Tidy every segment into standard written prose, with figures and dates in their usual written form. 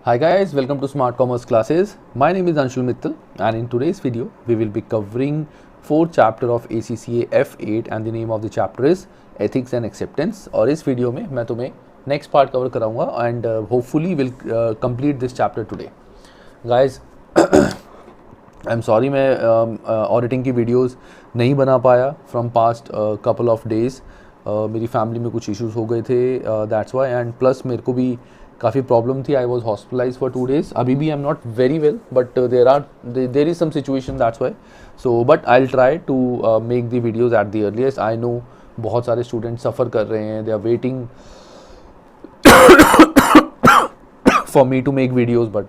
Hi guys, welcome to Smart Commerce classes. My name is Anshul Mittal and in today's video we will be covering 4th chapter of ACCA F8 and the name of the chapter is Ethics and Acceptance. और इस video में मैं तुम्हें next part cover कराऊंगा and hopefully will complete this chapter today. Guys, I am sorry मैं auditing की videos नहीं बना पाया from past couple of days. मेरी फैमिली में कुछ इश्यूज हो गए थे, दैट्स वाई. एंड प्लस मेरे को भी काफ़ी प्रॉब्लम थी. I was hospitalize for 2 days. अभी भी I am not very well but there is some situation, that's why. So but I will try to make the videos at the earliest. I know बहुत सारे student suffer कर रहे हैं, they are waiting for me to make videos. But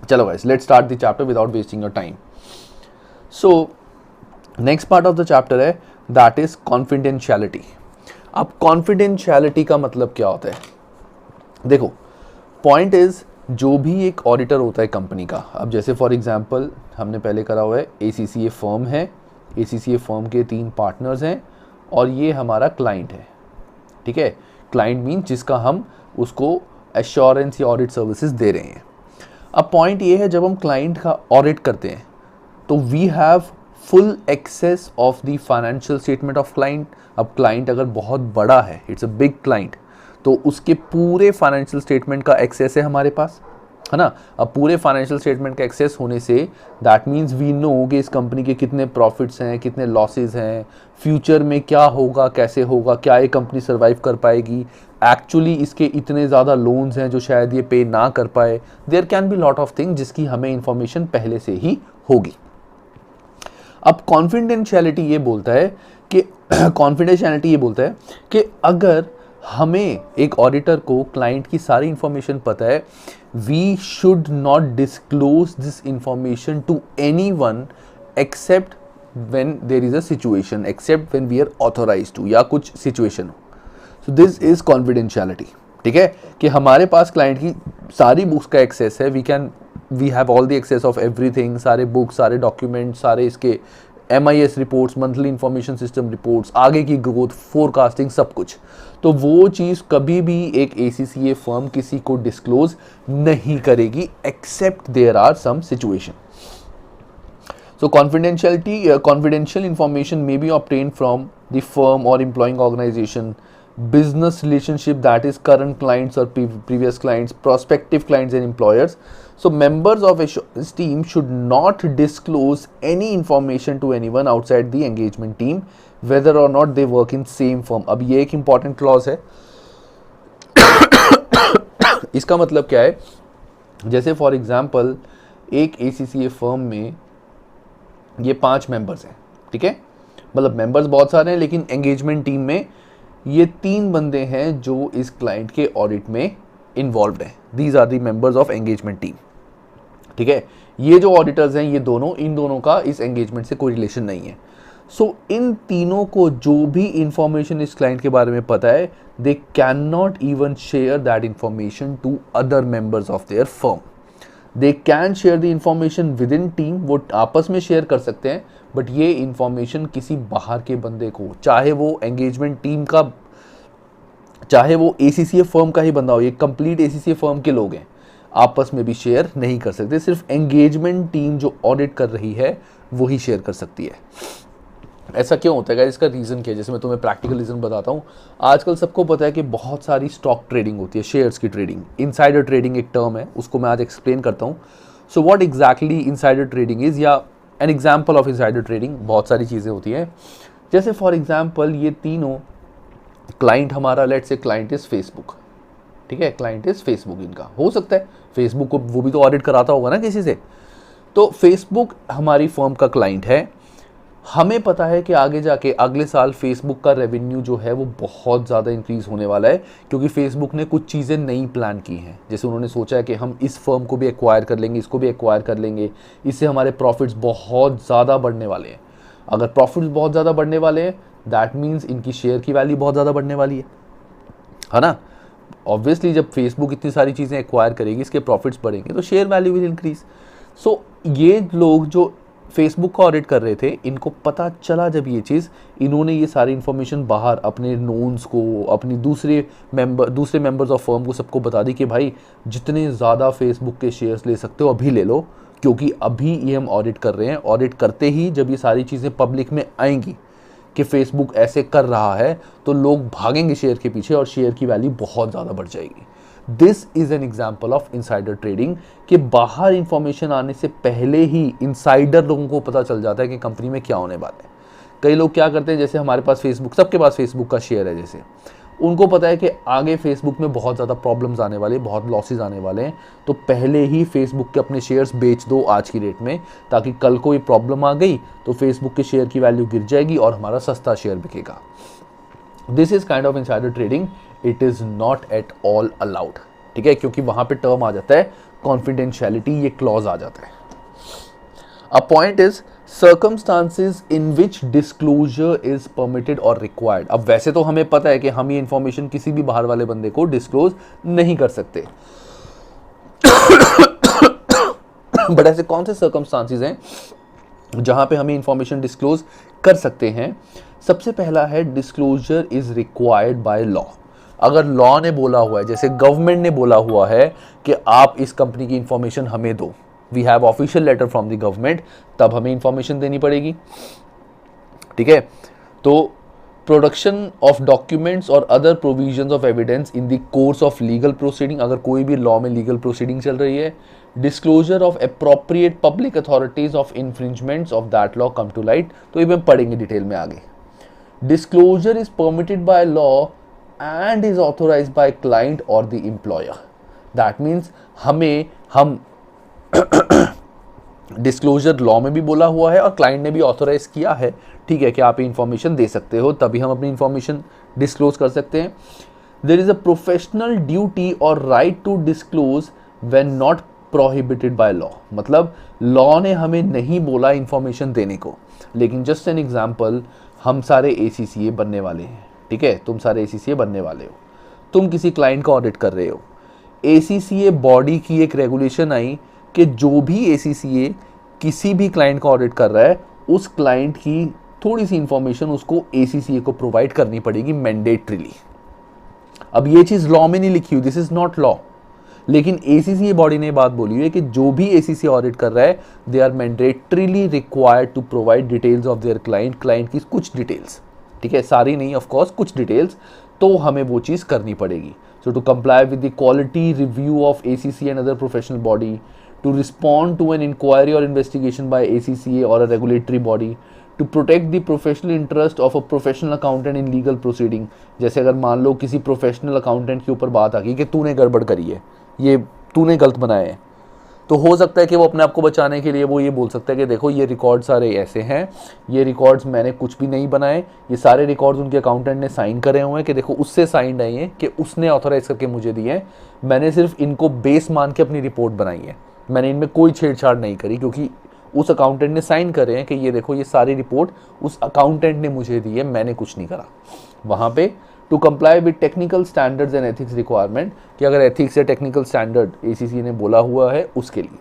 चलो guys, let's start the chapter without wasting your time. So next part of the chapter है that is confidentiality. अब confidentiality का मतलब क्या होता है? देखो, पॉइंट इज जो भी एक ऑडिटर होता है कंपनी का, अब जैसे फॉर एग्जांपल हमने पहले करा हुआ है ACCA फर्म है, ACCA फर्म के 3 पार्टनर्स हैं और ये हमारा क्लाइंट है. ठीक है, क्लाइंट मीन जिसका हम उसको एश्योरेंस या ऑडिट सर्विसेज दे रहे हैं. अब पॉइंट ये है, जब हम क्लाइंट का ऑडिट करते हैं तो we have full access of the financial statement of client. अब क्लाइंट अगर बहुत बड़ा है, इट्स अ बिग क्लाइंट, तो उसके पूरे फाइनेंशियल स्टेटमेंट का एक्सेस है हमारे पास, है ना. अब पूरे फाइनेंशियल स्टेटमेंट का एक्सेस होने say that means we know कि इस कंपनी के कितने प्रॉफिट्स हैं, कितने लॉसेस हैं, फ्यूचर में क्या होगा, कैसे होगा, क्या ये कंपनी सर्वाइव कर पाएगी, एक्चुअली इसके इतने ज़्यादा लोन्स हैं जो शायद ये पे ना कर पाए. There can be lot of thing जिसकी हमें इंफॉर्मेशन पहले से ही होगी. अब कॉन्फिडेंशियलिटी ये बोलता है कि अगर हमें एक ऑडिटर को क्लाइंट की सारी इंफॉर्मेशन पता है, we should not disclose this information to anyone except when there is a situation, except when we are authorised to, या कुछ सिचुएशन हो. So this is confidentiality. ठीक है, कि हमारे पास क्लाइंट की सारी बुक्स का एक्सेस है, we have all the access of everything, सारे बुक्स, सारे डॉक्यूमेंट, सारे इसके MIS reports, monthly information system reports, आगे की ग्रोथ फोरकास्टिंग, सब कुछ. तो वो चीज़ कभी भी एक ACCA फर्म किसी को डिस्क्लोज नहीं करेगी except there are some situation. So confidential information may be obtained from the firm or employing organization, business relationship, that is current clients or previous clients, prospective clients and employers. So members of assurance team should not disclose any information to anyone outside the engagement team, whether or not they work in same firm. अब ये एक important clause है. इसका मतलब क्या है? जैसे for example एक ACCA फर्म में ये 5 मेंबर्स हैं. ठीक है, मतलब मेंबर्स बहुत सारे हैं, लेकिन एंगेजमेंट टीम में ये 3 बंदे हैं जो इस क्लाइंट के ऑडिट में इन्वॉल्व्ड हैं. These are the members of engagement team. ठीक है, ये जो ऑडिटर्स हैं, ये इन दोनों का इस एंगेजमेंट से कोई रिलेशन नहीं है. सो इन तीनों को जो भी इंफॉर्मेशन इस क्लाइंट के बारे में पता है, they can not even share that information to other members of their firm. They can share the information within team, वो आपस में शेयर कर सकते हैं, बट ये इंफॉर्मेशन किसी बाहर के बंदे को, चाहे वो एंगेजमेंट टीम का, चाहे वो ACCA फर्म का ही बंदा हो, ये कंप्लीट ACCA फर्म के लोग हैं, आपस में भी शेयर नहीं कर सकते. सिर्फ एंगेजमेंट टीम जो ऑडिट कर रही है वही शेयर कर सकती है. ऐसा क्यों होता है? इसका रीज़न क्या है? जैसे मैं तुम्हें प्रैक्टिकल रीज़न बताता हूँ. आजकल सबको पता है कि बहुत सारी स्टॉक ट्रेडिंग होती है, शेयर्स की ट्रेडिंग. इनसाइडर ट्रेडिंग एक टर्म है, उसको मैं आज एक्सप्लेन करता हूँ. So what exactly insider trading is, या an example of insider trading. बहुत सारी चीज़ें होती हैं. जैसे फॉर एग्जाम्पल ये तीनों क्लाइंट हमारा, let's say client is Facebook. ठीक है, क्लाइंट इज़ फेसबुक. इनका हो सकता है फेसबुक को वो भी तो ऑडिट कराता होगा ना किसी से. तो फेसबुक हमारी फर्म का क्लाइंट है. हमें पता है कि आगे जाके अगले साल फेसबुक का रेवेन्यू जो है वो बहुत ज़्यादा इंक्रीज़ होने वाला है, क्योंकि फेसबुक ने कुछ चीज़ें नई प्लान की हैं. जैसे उन्होंने सोचा है कि हम इस फर्म को भी एक्वायर कर लेंगे, इसको भी एक्वायर कर लेंगे, इससे हमारे प्रॉफिट्स बहुत ज़्यादा बढ़ने वाले हैं. अगर प्रॉफिट्स बहुत ज़्यादा बढ़ने वाले हैं, दैट मीन्स इनकी शेयर की वैल्यू बहुत ज़्यादा बढ़ने वाली है ना. ऑब्वियसली जब फेसबुक इतनी सारी चीज़ें एक्वायर करेगी, इसके प्रॉफिट्स बढ़ेंगे, तो शेयर वैल्यू विल इंक्रीज. सो ये लोग जो फेसबुक का ऑडिट कर रहे थे, इनको पता चला जब ये चीज़, इन्होंने ये सारी इन्फॉर्मेशन बाहर अपने नोन्स को, अपनी दूसरे मेंबर्स ऑफ फर्म को सबको बता दी कि भाई जितने ज़्यादा फेसबुक के शेयर्स ले सकते हो अभी ले लो, क्योंकि अभी ये हम ऑडिट कर रहे हैं। ऑडिट करते ही जब ये सारी चीज़ें पब्लिक में आएंगी कि फेसबुक ऐसे कर रहा है, तो लोग भागेंगे शेयर के पीछे और शेयर की वैल्यू बहुत ज़्यादा बढ़ जाएगी। This is N example of insider trading, कि बाहर इंफॉर्मेशन आने से पहले ही इनसाइडर लोगों को पता चल जाता है कि कंपनी में क्या होने वाला है। कई लोग क्या करते हैं, जैसे हमारे पास फेसबुक, सबके पास फेसबुक का शेयर है, जैसे उनको पता है कि आगे फेसबुक में बहुत ज़्यादा प्रॉब्लम्स आने वाले, बहुत लॉसेज आने वाले हैं, तो पहले ही फेसबुक के अपने शेयर्स बेच दो आज की डेट में, ताकि कल को ये प्रॉब्लम आ गई तो फेसबुक के शेयर की वैल्यू गिर जाएगी और हमारा सस्ता शेयर बिकेगा। This is kind of insider trading, it is not at all allowed, ठीक है, क्योंकि वहाँ पे टर्म आ जाता है कॉन्फिडेंशियलिटी, ये क्लॉज आ जाता है। A point is circumstances in which disclosure is permitted or required। अब वैसे तो हमें पता है कि हम ये इंफॉर्मेशन किसी भी बाहर वाले बंदे को डिस्क्लोज नहीं कर सकते, बट ऐसे कौन से सर्कमस्टांसेस हैं जहां पे हमें इंफॉर्मेशन डिस्क्लोज कर सकते हैं। सबसे पहला है disclosure is required by law. अगर लॉ ने बोला हुआ है, जैसे गवर्नमेंट ने बोला हुआ है कि आप इस कंपनी की इंफॉर्मेशन हमें दो, we have official letter from the government, तब हमें इंफॉर्मेशन देनी पड़ेगी, ठीक है। तो प्रोडक्शन ऑफ डॉक्यूमेंट्स और other provisions of evidence in the course of legal proceeding, अगर कोई भी लॉ में लीगल प्रोसीडिंग चल रही है। Disclosure of appropriate public authorities of infringements of that law come to light, तो ये हम पढ़ेंगे डिटेल में आगे। Disclosure is permitted by law and is authorised by client और द एम्प्लॉयर। दैट मीन्स हम डिस्क्लोजर लॉ में भी बोला हुआ है और क्लाइंट ने भी ऑथोराइज किया है, ठीक है, कि आप इंफॉर्मेशन दे सकते हो, तभी हम अपनी इंफॉर्मेशन डिस्क्लोज कर सकते हैं। There is a professional duty और right to disclose when not prohibited by law. मतलब लॉ ने हमें नहीं बोला इंफॉर्मेशन देने को, लेकिन जस्ट एन एग्जांपल, हम सारे ACCA बनने वाले हैं, ठीक है, तुम सारे ACCA बनने वाले हो, तुम किसी क्लाइंट का ऑडिट कर रहे हो, ACCA बॉडी की एक रेगुलेशन आई कि जो भी ACCA किसी भी क्लाइंट का ऑडिट कर रहा है, उस क्लाइंट की थोड़ी सी इंफॉर्मेशन उसको ACCA को प्रोवाइड करनी पड़ेगी मैंडेटरीली। अब ये चीज़ लॉ में नहीं लिखी हुई, दिस इज नॉट लॉ, लेकिन ACCA बॉडी ने बात बोली है कि जो भी ACCA ऑडिट कर रहा है, they are mandatorily required to provide details of their client की कुछ डिटेल्स, ठीक है, सारी नहीं, ऑफ कोर्स कुछ डिटेल्स, तो हमें वो चीज़ करनी पड़ेगी। So to comply with the quality review of ACCA and other professional body, to respond to an inquiry or investigation by ACCA or a regulatory body, to protect the professional interest of a professional accountant in legal proceeding। जैसे अगर मान लो किसी professional accountant के ऊपर बात आ गई कि तूने गड़बड़ करी है, ये तूने गलत बनाया है, तो हो सकता है कि वो अपने आप को बचाने के लिए वो ये बोल सकता है कि देखो ये रिकॉर्ड सारे ऐसे हैं, ये रिकॉर्ड्स मैंने कुछ भी नहीं बनाए, ये सारे रिकॉर्ड्स उनके अकाउंटेंट ने साइन करे हुए हैं कि देखो उससे साइंड आई है कि उसने ऑथोराइज करके मुझे दिए हैं, मैंने सिर्फ इनको बेस मान के अपनी रिपोर्ट बनाई है, मैंने इनमें कोई छेड़छाड़ नहीं करी, क्योंकि उस अकाउंटेंट ने साइन करे हैं कि ये देखो ये सारी रिपोर्ट उस अकाउंटेंट ने मुझे दी है, मैंने कुछ नहीं करा। वहाँ पे to comply with technical standards and ethics requirement, कि अगर एथिक्स या टेक्निकल स्टैंडर्ड ACCA ने बोला हुआ है उसके लिए,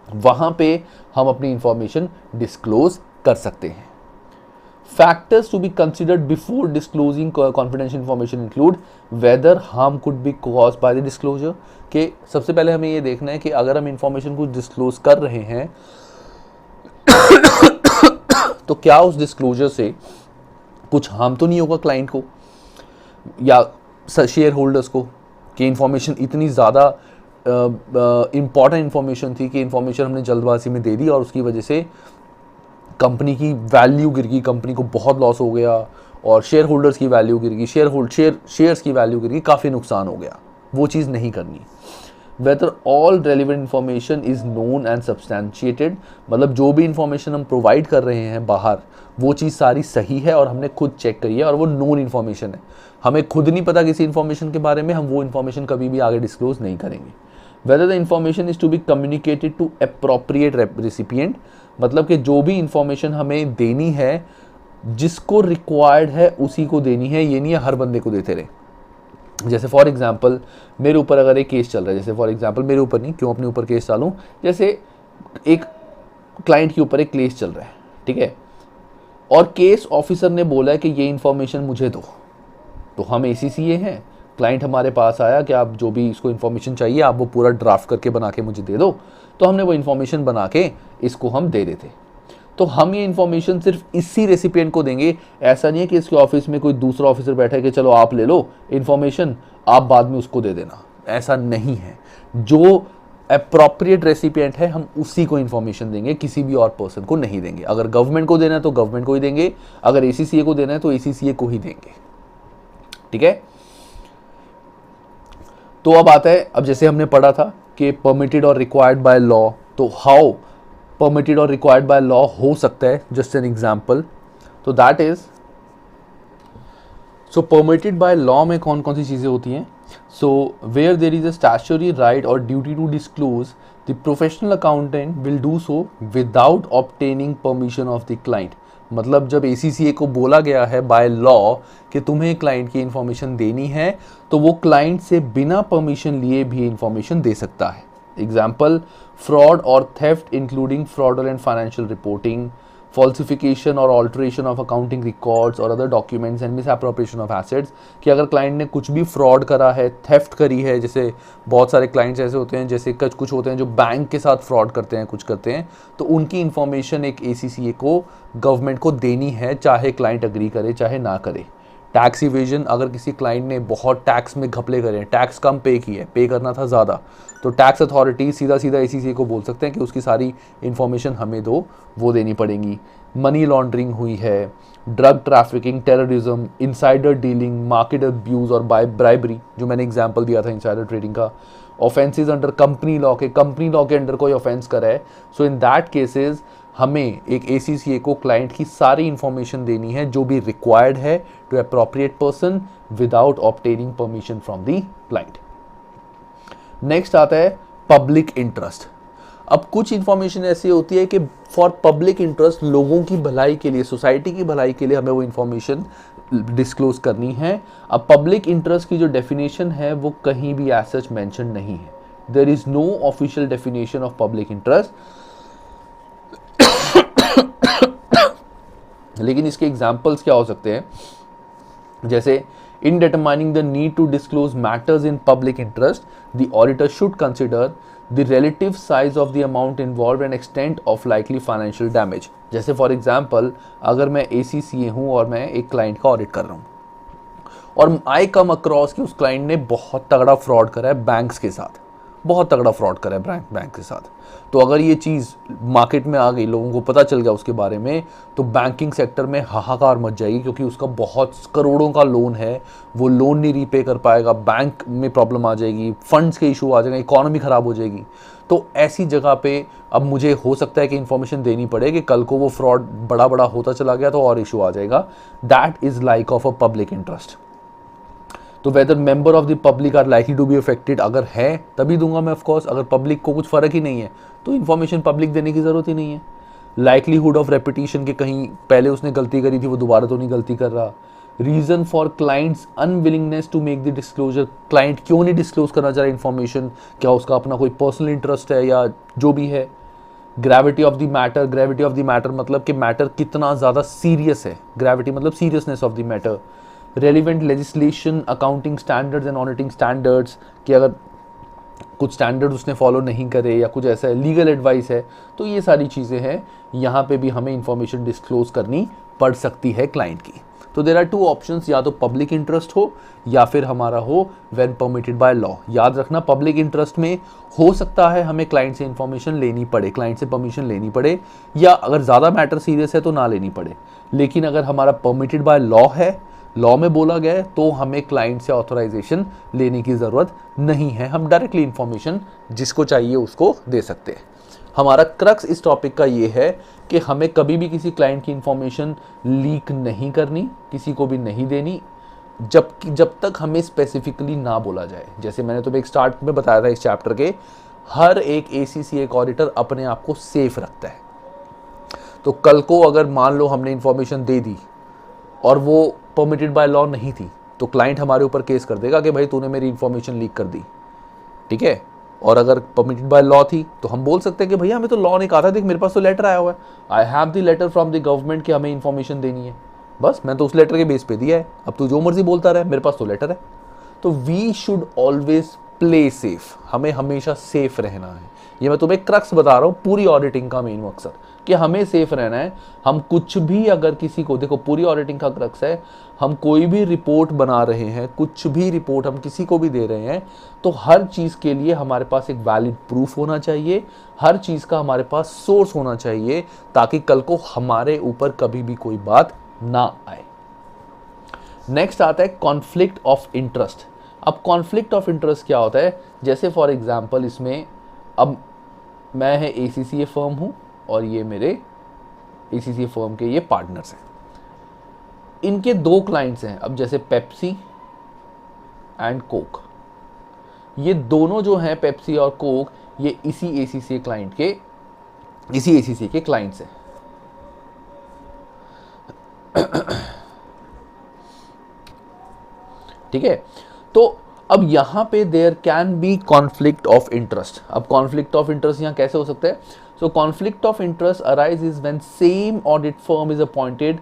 वहाँ पे हम अपनी इंफॉर्मेशन डिस्क्लोज कर सकते हैं। Factors to be considered before disclosing confidential information include whether harm could be cause by the disclosure, कि सबसे पहले हमें ये देखना है कि अगर हम इंफॉर्मेशन को डिस्क्लोज कर रहे हैं तो क्या उस डिस्क्लोजर से कुछ हार्म तो नहीं होगा क्लाइंट को या शेयर होल्डर्स को, कि इंफॉर्मेशन इतनी ज़्यादा इंपॉर्टेंट इंफॉर्मेशन थी कि इंफॉर्मेशन हमने जल्दबाजी में दे दी और उसकी वजह से कंपनी की वैल्यू गिर गई, कंपनी को बहुत लॉस हो गया और शेयर होल्डर्स की वैल्यू गिर गई, शेयर्स की वैल्यू गिर गई, काफ़ी नुकसान हो गया। वो चीज़ नहीं करनी। Whether all relevant information is known and substantiated, मतलब जो भी इंफॉर्मेशन हम प्रोवाइड कर रहे हैं बाहर, वो चीज़ सारी सही है और हमने खुद चेक करी है और वो नोन इन्फॉर्मेशन है, हमें खुद नहीं पता किसी इन्फॉर्मेशन के बारे में, हम वो इन्फॉर्मेशन कभी भी आगे डिस्क्लोज नहीं करेंगे। Whether the information is to be communicated to appropriate recipient, मतलब कि जो भी इंफॉर्मेशन हमें देनी है, जिसको रिक्वायर्ड है उसी को देनी है, ये नहीं है हर बंदे को देते रहे। जैसे फॉर एग्जांपल मेरे ऊपर अगर एक केस चल रहा है, जैसे फॉर एग्जांपल मेरे ऊपर नहीं, क्यों अपने ऊपर केस डालूं, जैसे एक क्लाइंट के ऊपर एक केस चल रहा है, ठीक है, और केस ऑफिसर ने बोला है कि ये इन्फॉर्मेशन मुझे दो, तो हम ACCA हैं, क्लाइंट हमारे पास आया कि आप जो भी इसको इन्फॉर्मेशन चाहिए आप वो पूरा ड्राफ्ट करके बना के मुझे दे दो, तो हमने वो इन्फॉर्मेशन बना के इसको हम दे देते। तो हम ये इन्फॉर्मेशन सिर्फ इसी रेसिपिएंट को देंगे, ऐसा नहीं है कि इसके ऑफिस में कोई दूसरा ऑफिसर बैठा है कि चलो आप ले लो इन्फॉर्मेशन, आप बाद में उसको दे देना, ऐसा नहीं है। जो अप्रोप्रिएट रेसिपिएंट है हम उसी को इन्फॉर्मेशन देंगे, किसी भी और पर्सन को नहीं देंगे। अगर गवर्नमेंट को देना है तो गवर्नमेंट को ही देंगे, अगर ACCA को देना है तो ACCA को ही देंगे, ठीक है। तो अब आता है, अब जैसे हमने पढ़ा था कि परमिटेड और रिक्वायर्ड बाय लॉ, तो हाउ परमिटेड और रिक्वायर्ड बाय लॉ हो सकता है, जस्ट एन एग्जांपल, तो that is, so permitted by law में कौन कौन सी चीज़ें होती हैं। So where there is a statutory right और duty to disclose, the professional accountant will do so without obtaining permission of the client. मतलब जब ACCA को बोला गया है बाय लॉ कि तुम्हें क्लाइंट की इंफॉर्मेशन देनी है, तो वो क्लाइंट से बिना परमिशन लिए भी इंफॉर्मेशन दे सकता है। एग्जाम्पल, फ्रॉड और theft including fraudulent financial reporting, falsification और ऑल्ट्रेशन ऑफ अकाउंटिंग रिकॉर्ड्स और other documents and misappropriation of assets, कि अगर क्लाइंट ने कुछ भी फ्रॉड करा है, थेफ्ट करी है, जैसे बहुत सारे क्लाइंट्स ऐसे होते हैं, जैसे कुछ होते हैं जो बैंक के साथ फ्रॉड करते हैं, कुछ करते हैं, तो उनकी इंफॉर्मेशन एक ACCA को गवर्नमेंट को देनी है, चाहे क्लाइंट अग्री करे चाहे ना करे। टैक्स इवेजन, अगर किसी क्लाइंट ने बहुत टैक्स में घपले करे, टैक्स कम पे किए, पे करना था ज़्यादा, तो टैक्स अथॉरिटी सीधा सीधा ACCA को बोल सकते हैं कि उसकी सारी इन्फॉर्मेशन हमें दो, वो देनी पड़ेगी। मनी लॉन्ड्रिंग हुई है, drug trafficking, terrorism, insider dealing, market abuse और ब्राइबरी, जो मैंने एग्जाम्पल दिया था इनसाइडर ट्रेडिंग का, ऑफेंसेज अंडर कंपनी लॉ के अंडर कोई ऑफेंस करा है, सो इन दैट केसेस हमें एक ACCA को क्लाइंट की सारी इंफॉर्मेशन देनी है जो भी रिक्वायर्ड है to appropriate person without obtaining permission from the client. Next आता है पब्लिक इंटरेस्ट। अब कुछ इंफॉर्मेशन ऐसी होती है कि फॉर पब्लिक इंटरेस्ट, लोगों की भलाई के लिए, सोसाइटी की भलाई के लिए हमें वो इंफॉर्मेशन डिस्क्लोज करनी है। अब पब्लिक इंटरेस्ट की जो डेफिनेशन है वो कहीं भी एज सच मेंशन नहीं है। There is no official definition of public interest. लेकिन इसके एग्जाम्पल्स क्या हो सकते हैं, जैसे in determining the need to disclose matters in public interest, the auditor should consider the relative size of the amount involve and extent of likely financial damage. जैसे for example, अगर मैं ACCA हूँ और मैं एक क्लाइंट का audit कर रहा हूँ और आई कम अक्रॉस कि उस क्लाइंट ने बहुत तगड़ा फ्रॉड करा है बैंक्स के साथ, बहुत तगड़ा फ्रॉड करा है बैंक के साथ, तो अगर ये चीज़ मार्केट में आ गई, लोगों को पता चल गया उसके बारे में, तो बैंकिंग सेक्टर में हाहाकार मच जाएगी, क्योंकि उसका बहुत करोड़ों का लोन है, वो लोन नहीं रीपे कर पाएगा, बैंक में प्रॉब्लम आ जाएगी, फंड्स के इशू आ जाएगा, इकोनॉमी ख़राब हो जाएगी। तो ऐसी जगह पे अब मुझे हो सकता है कि इन्फॉर्मेशन देनी पड़े कि कल को वो फ्रॉड बड़ा बड़ा होता चला गया तो और इशू आ जाएगा। That is like of a public interest. तो whether member of the public are likely to be affected, अगर है तभी दूंगा मैं ऑफकोर्स, अगर पब्लिक को कुछ फ़र्क ही नहीं है तो इन्फॉर्मेशन पब्लिक देने की ज़रूरत ही नहीं है। लाइकलीहुड ऑफ रेपिटेशन के कहीं पहले उसने गलती करी थी वो दोबारा तो नहीं गलती कर रहा। Reason for clients unwillingness to make the disclosure, client क्यों नहीं डिस्क्लोज करना चाह रहा इन्फॉर्मेशन, क्या उसका अपना कोई पर्सनल इंटरेस्ट है या जो भी है। Gravity of the matter, gravity of the matter मतलब कि मैटर कितना ज़्यादा सीरियस है, ग्रेविटी मतलब seriousness of the matter. Relevant legislation, accounting standards and auditing standards, कि अगर कुछ स्टैंडर्ड उसने फॉलो नहीं करे या कुछ ऐसा है, लीगल एडवाइस है, तो ये सारी चीज़ें हैं, यहाँ पे भी हमें इंफॉर्मेशन डिस्क्लोज करनी पड़ सकती है क्लाइंट की। तो देयर आर टू ऑप्शंस, या तो पब्लिक इंटरेस्ट हो या फिर हमारा हो व्हेन परमिटेड बाय लॉ। याद रखना, पब्लिक इंटरेस्ट में हो सकता है हमें क्लाइंट से इंफॉर्मेशन लेनी पड़े, क्लाइंट से परमिशन लेनी पड़े, या अगर ज़्यादा मैटर सीरियस है तो ना लेनी पड़े। लेकिन अगर हमारा परमिटेड बाय लॉ है, लॉ में बोला गया है, तो हमें क्लाइंट से ऑथराइजेशन लेने की ज़रूरत नहीं है, हम डायरेक्टली इंफॉर्मेशन जिसको चाहिए उसको दे सकते हैं। हमारा क्रक्स इस टॉपिक का ये है कि हमें कभी भी किसी क्लाइंट की इंफॉर्मेशन लीक नहीं करनी, किसी को भी नहीं देनी, जब तक हमें स्पेसिफिकली ना बोला जाए। जैसे मैंने तुम्हें एक स्टार्ट में बताया था इस चैप्टर के, हर एक ACCA ऑडिटर अपने आप को सेफ रखता है। तो कल को अगर मान लो हमने इंफॉर्मेशन दे दी और वो परमिटेड बाय लॉ नहीं थी, तो क्लाइंट हमारे ऊपर केस कर देगा कि भाई तूने मेरी इंफॉर्मेशन लीक कर दी, ठीक है। और अगर परमिटेड बाय लॉ थी तो हम बोल सकते हैं कि भैया हमें तो लॉ ने कहा था, देख मेरे पास तो लेटर आया हुआ है, I have the letter from the government कि हमें इन्फॉर्मेशन देनी है, बस मैं तो उस लेटर के बेस पे दिया है, अब तू जो मर्जी बोलता रहे, मेरे पास तो लेटर है। तो we should always play safe, हमें हमेशा सेफ रहना है। ये मैं तुम्हें क्रक्स बता रहा हूँ पूरी ऑडिटिंग का मेन मकसद, कि हमें सेफ रहना है। हम कुछ भी अगर किसी को, देखो पूरी ऑडिटिंग का क्रक्स है, हम कोई भी रिपोर्ट बना रहे हैं, कुछ भी रिपोर्ट हम किसी को भी दे रहे हैं, तो हर चीज़ के लिए हमारे पास एक वैलिड प्रूफ होना चाहिए, हर चीज़ का हमारे पास सोर्स होना चाहिए, ताकि कल को हमारे ऊपर कभी भी कोई बात ना आए। नेक्स्ट आता है कॉन्फ्लिक्ट ऑफ इंटरेस्ट। अब कॉन्फ्लिक्ट ऑफ इंटरेस्ट क्या होता है, जैसे फॉर एग्जांपल इसमें अब मैं है एसीसीए फर्म हूँ और ये मेरे एसीसीए फर्म के ये पार्टनर्स हैं, इनके दो क्लाइंट्स हैं, अब जैसे पेप्सी एंड कोक, ये दोनों जो हैं पेप्सी और कोक, ये इसी एसीसीए क्लाइंट के, इसी एसीसीए के क्लाइंट्स हैं। ठीक है, तो अब यहां पे there can be conflict of interest. अब कॉन्फ्लिक्ट ऑफ इंटरेस्ट यहां कैसे हो सकता है, so conflict of interest arises when same audit firm is appointed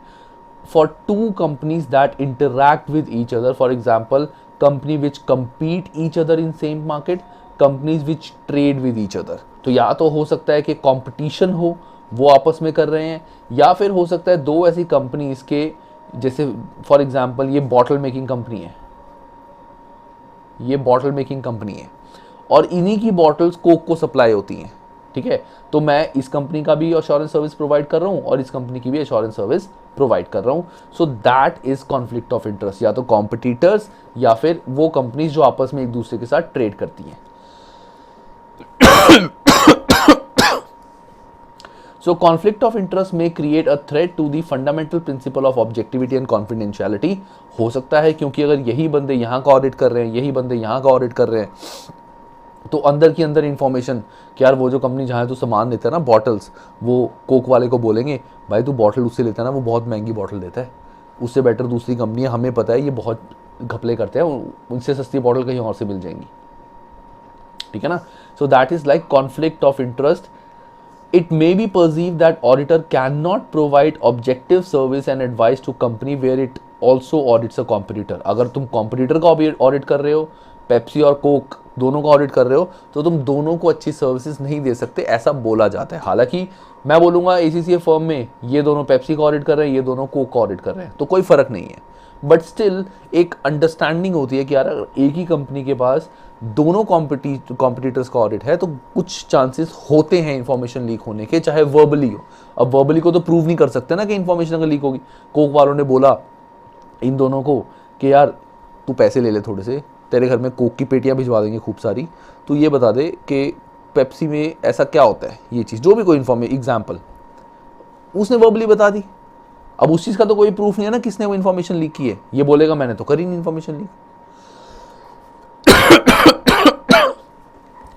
for two companies that interact with each other, for example company which compete each other in same market, companies which trade with each other. तो या तो हो सकता है कि competition हो, वो आपस में कर रहे हैं, या फिर हो सकता है दो ऐसी कंपनीज के, जैसे फॉर एग्जांपल ये बॉटल मेकिंग कंपनी है, ये बॉटल मेकिंग कंपनी है और इन्हीं की बॉटल्स कोक को सप्लाई होती हैं। ठीक है, तो मैं इस कंपनी का भी एश्योरेंस सर्विस प्रोवाइड कर रहा हूँ और इस कंपनी की भी एश्योरेंस सर्विस प्रोवाइड कर रहा हूँ। So that is conflict of interest, या तो कॉम्पिटिटर्स या फिर वो कंपनीज जो आपस में एक दूसरे के साथ ट्रेड करती हैं। So conflict of interest may create a threat to the fundamental principle of objectivity and confidentiality। हो सकता है क्योंकि अगर यही बंदे यहाँ का ऑडिट कर रहे हैं, यही बंदे यहाँ का ऑडिट कर रहे हैं, तो अंदर की अंदर इन्फॉर्मेशन कि यार वो जो कंपनी जहाँ तू सामान देता है ना बॉटल्स, वो कोक वाले को बोलेंगे भाई तू बॉटल उससे लेता है ना, वो बहुत महंगी बॉटल देता है, उससे बेटर दूसरी कंपनी है, हमें पता है ये बहुत घपले करते हैं, उनसे सस्ती बॉटल कहीं और से मिल जाएंगी। ठीक है ना, so that is like conflict of interest. It may be perceived that auditor cannot provide objective service and advice to company where it also audits a competitor। अगर तुम competitor का ऑडिट कर रहे हो, पेप्सी और कोक दोनों का audit कर रहे हो, तो तुम दोनों को अच्छी सर्विसेज नहीं दे सकते, ऐसा बोला जाता है। हालांकि मैं बोलूँगा एसीसीए फर्म में ये दोनों पेप्सी का ऑडिट कर रहे हैं, ये दोनों कोक का ऑडिट कर रहे हैं, तो कोई फ़र्क नहीं है, बट स्टिल एक अंडरस्टैंडिंग होती है कि यार एक ही कंपनी के पास दोनों कॉम्पिटिटर्स का ऑडिट है तो कुछ चांसेस होते हैं इंफॉर्मेशन लीक होने के, चाहे वर्बली हो। अब वर्बली को तो प्रूव नहीं कर सकते ना कि इंफॉर्मेशन अगर लीक होगी। कोक वालों ने बोला इन दोनों को कि यार तू पैसे ले ले थोड़े से, तेरे घर में कोक की पेटियां भिजवा देंगे खूब सारी, तू ये बता दे कि पेप्सी में ऐसा क्या होता है, ये चीज़ जो भी कोई इन्फॉर्मेशन एग्जाम्पल उसने वर्बली बता दी। अब उस चीज़ का तो कोई प्रूफ नहीं है ना किसने वो इन्फॉर्मेशन लीक की है, ये बोलेगा मैंने तो करी नहीं इन्फॉर्मेशन लीक।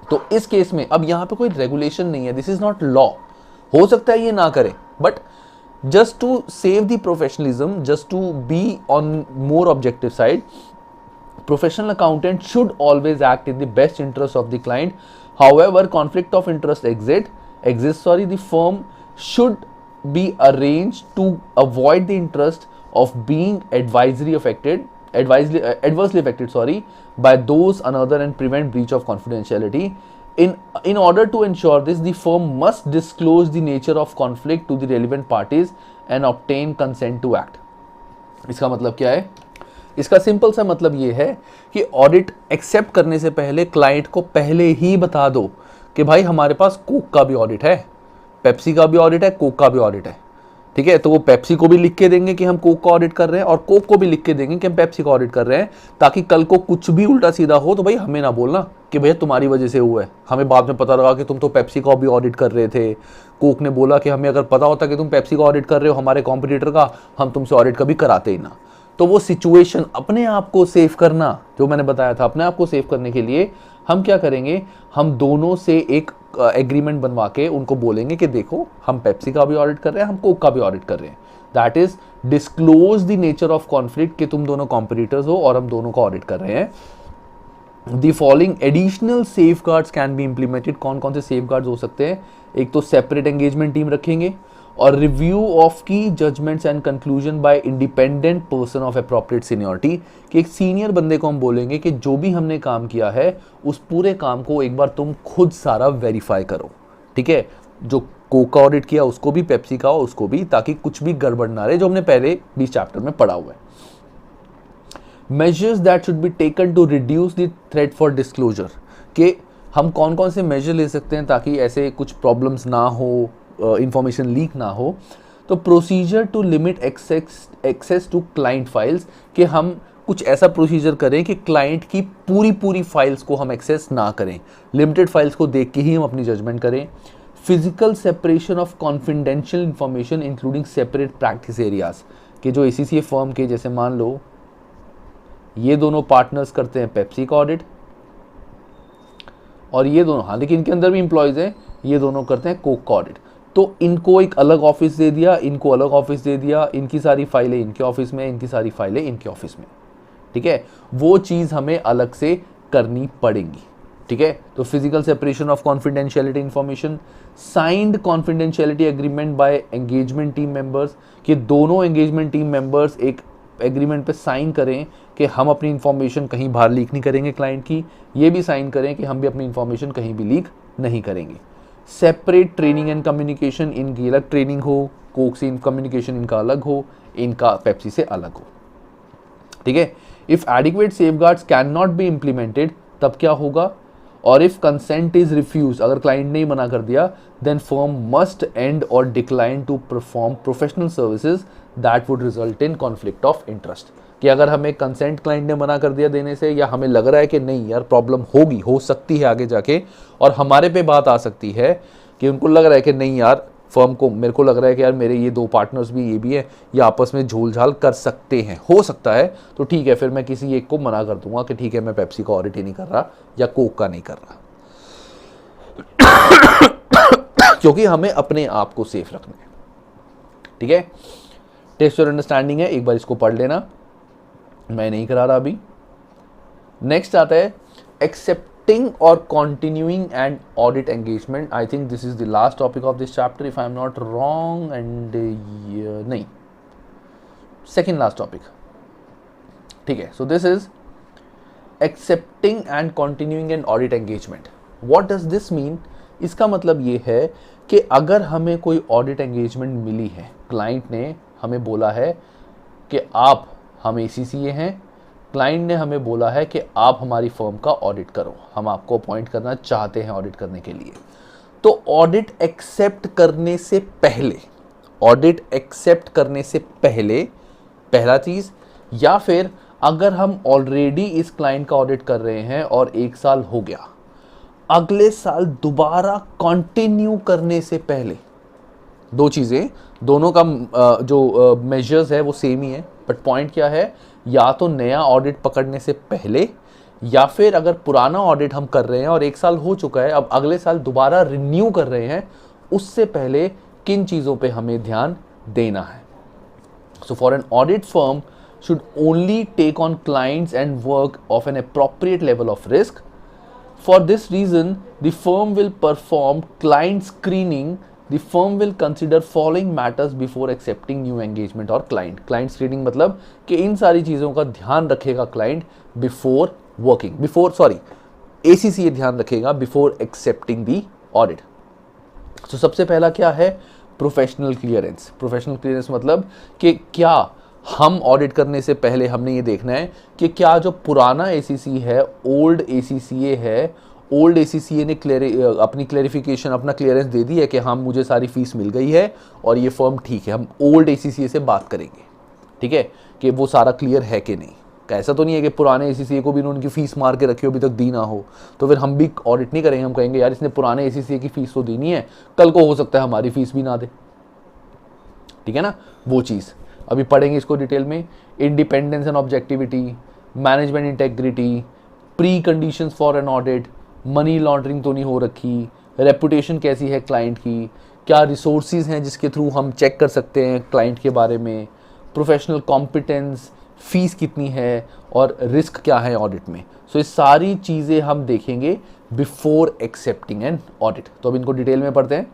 तो इस केस में अब यहां पे कोई रेगुलेशन नहीं है, दिस इज नॉट लॉ, हो सकता है ये ना करे, but just to save the professionalism, just to be on more objective side, professional accountant should always act in the best interest of the client. However, conflict of interest exists, the firm should be arranged to avoid the interest of being adversely affected by those another and prevent breach of confidentiality. In order to ensure this, the firm must disclose the nature of conflict to the relevant parties and obtain consent to act. इसका मतलब क्या है, इसका simple सा मतलब ये है कि ऑडिट एक्सेप्ट करने से पहले क्लाइंट को पहले ही बता दो कि भाई हमारे पास कोक का भी ऑडिट है, पेप्सी का भी ऑडिट है, कोक का भी ऑडिट है। ठीक है, तो वो पेप्सी को भी लिख के देंगे कि हम कोक का ऑडिट कर रहे हैं और कोक को भी लिख के देंगे कि हम पेप्सी का ऑडिट कर रहे हैं, ताकि कल को कुछ भी उल्टा सीधा हो तो भाई हमें ना बोलना कि भैया तुम्हारी वजह से हुआ है, हमें बाद में पता लगा कि तुम तो पेप्सी का भी ऑडिट कर रहे थे, कोक ने बोला कि हमें अगर पता होता कि तुम पेप्सी का ऑडिट कर रहे हो हमारे कॉम्पिटिटर का, हम तुमसे ऑडिट कभी कराते ही ना। तो वो सिचुएशन अपने आप को सेव करना, जो मैंने बताया था, अपने आप को सेव करने के लिए हम क्या करेंगे, हम दोनों से एक एग्रीमेंट बनवा के उनको बोलेंगे कि देखो हम पेप्सी का भी ऑडिट कर रहे हैं, हम कोक का भी ऑडिट कर रहे हैं। That is disclose the nature of conflict कि तुम दोनों कॉम्पिटिटर्स हो और हम दोनों का ऑडिट कर रहे हैं। The following additional safe guards can be implemented. कौन कौन से सेफ गार्ड्स हो सकते हैं? एक तो सेपरेट एंगेजमेंट टीम रखेंगे, और रिव्यू ऑफ की judgements and conclusion by independent person of appropriate seniority, कि एक सीनियर बंदे को हम बोलेंगे कि जो भी हमने काम किया है उस पूरे काम को एक बार तुम खुद सारा वेरीफाई करो, ठीक है? जो कोक का ऑडिट किया उसको भी, पेप्सी का उसको भी, ताकि कुछ भी गड़बड़ ना रहे, जो हमने पहले भी चैप्टर में पढ़ा हुआ है। Measures that should be taken to reduce the threat for disclosure, कि हम कौन कौन से मेजर ले सकते हैं ताकि ऐसे कुछ प्रॉब्लम्स ना हो, इंफॉर्मेशन लीक ना हो। तो procedure to limit access to client files, कि हम कुछ ऐसा प्रोसीजर करें कि क्लाइंट की पूरी फाइल्स को हम एक्सेस ना करें, लिमिटेड फाइल्स को देख के ही हम अपनी जजमेंट करें। Physical separation of confidential information including separate practice areas, कि जो ACCA फर्म के, जैसे मान लो ये दोनों पार्टनर्स करते हैं पेप्सी का ऑडिट, और ये दोनों, हाँ लेकिन इनके अंदर भी एम्प्लॉयज़ हैं, ये दोनों करते हैं कोक का ऑडिट, तो इनको एक अलग ऑफिस दे दिया, इनको अलग ऑफिस दे दिया, इनकी सारी फाइलें इनके ऑफिस में, इनकी सारी फाइलें इनके ऑफिस में, ठीक है? वो चीज़ हमें अलग से करनी पड़ेगी, ठीक है? तो physical separation of confidentiality information, signed confidentiality agreement by engagement team members, कि दोनों एंगेजमेंट टीम मेंबर्स एक एग्रीमेंट पे साइन करें कि हम अपनी इंफॉर्मेशन कहीं बाहर लीक नहीं करेंगे क्लाइंट की, ये भी साइन करें कि हम भी अपनी इंफॉर्मेशन कहीं भी लीक नहीं करेंगे। सेपरेट ट्रेनिंग एंड कम्युनिकेशन, इनकी अलग ट्रेनिंग हो, कोक से कम्युनिकेशन इनका अलग हो, इनका पेप्सी से अलग हो, ठीक है? If adequate safeguards can not be implemented, तब क्या होगा? और इफ कंसेंट इज रिफ्यूज, अगर क्लाइंट ने मना कर दिया, देन फर्म मस्ट एंड और decline to perform professional services that would result in conflict of interest, कि अगर हमें कंसेंट क्लाइंट ने मना कर दिया देने से, या हमें लग रहा है कि नहीं यार प्रॉब्लम होगी, हो सकती है आगे जाके, और हमारे पे बात आ सकती है कि उनको लग रहा है कि नहीं यार फर्म को, मेरे को लग रहा है कि यार मेरे ये दो पार्टनर्स भी ये भी है, ये आपस में झोल झाल कर सकते हैं, हो सकता है, तो ठीक है फिर मैं किसी एक को मना कर दूंगा कि ठीक है मैं पेप्सी का ऑडिट ही नहीं कर रहा या कोक का नहीं कर रहा, क्योंकि हमें अपने आप को सेफ रखना है, ठीक है? टेस्ट और अंडरस्टैंडिंग है, एक बार इसको पढ़ लेना, मैं नहीं करा रहा अभी। नेक्स्ट आता है एक्सेप्टिंग और continuing and audit engagement. I think this is the last topic of this chapter if I am not wrong, and नहीं, सेकेंड लास्ट टॉपिक, ठीक है? सो this is accepting and continuing and audit engagement. What does this mean? इसका मतलब ये है कि अगर हमें कोई ऑडिट एंगेजमेंट मिली है, क्लाइंट ने हमें बोला है कि आप, हम ACCA हैं, क्लाइंट ने हमें बोला है कि आप हमारी फर्म का ऑडिट करो, हम आपको अपॉइंट करना चाहते हैं ऑडिट करने के लिए, तो ऑडिट एक्सेप्ट करने से पहले, ऑडिट एक्सेप्ट करने से पहले पहला चीज़, या फिर अगर हम ऑलरेडी इस क्लाइंट का ऑडिट कर रहे हैं और 1 साल हो गया, अगले साल दोबारा कंटिन्यू करने से पहले, दो चीज़ें, दोनों का जो मेजर्स है वो सेम ही है, बट पॉइंट क्या है, या तो नया ऑडिट पकड़ने से पहले, या फिर अगर पुराना ऑडिट हम कर रहे हैं और 1 साल हो चुका है, अब अगले साल दोबारा रिन्यू कर रहे हैं, उससे पहले किन चीज़ों पे हमें ध्यान देना है। So for an audit firm should only take on clients and work of an appropriate level of risk. For this reason, the firm will perform client screening. The firm will consider following matters before accepting new engagement और client. Client screening मतलब कि इन सारी चीज़ों का ध्यान रखेगा client before working, ACCA ध्यान रखेगा before accepting the audit. So सबसे पहला क्या है? Professional clearance. प्रोफेशनल क्लियरेंस मतलब कि क्या हम ऑडिट करने से पहले हमने ये देखना है कि क्या जो पुराना ACCA है, ओल्ड ACCA है, ओल्ड ACCA ने अपनी क्लैरिफिकेशन, अपना क्लियरेंस दे दी है कि हाँ मुझे सारी फीस मिल गई है और ये फर्म ठीक है, हम ओल्ड ACCA से बात करेंगे, ठीक है, कि वो सारा क्लियर है कि नहीं। ऐसा तो नहीं है कि पुराने ACCA को भी उनकी फीस मार के रखी हो, अभी तक दी ना हो, तो फिर हम भी ऑडिट नहीं करेंगे, हम कहेंगे यार इसने पुराने ACCA की फीस तो दी नहीं है, कल को हो सकता है हमारी फीस भी ना दे, ठीक है ना, वो चीज़ अभी पढ़ेंगे इसको डिटेल में। Independence and objectivity, management integrity, pre conditions for an audit, money laundering तो नहीं हो रखी, रेपुटेशन कैसी है क्लाइंट की, क्या रिसोर्सेज हैं जिसके थ्रू हम चेक कर सकते हैं क्लाइंट के बारे में, प्रोफेशनल कॉम्पिटेंस, फीस कितनी है और रिस्क क्या है ऑडिट में। सो ये सारी चीज़ें हम देखेंगे बिफोर एक्सेप्टिंग एन ऑडिट। तो अब इनको डिटेल में पढ़ते हैं।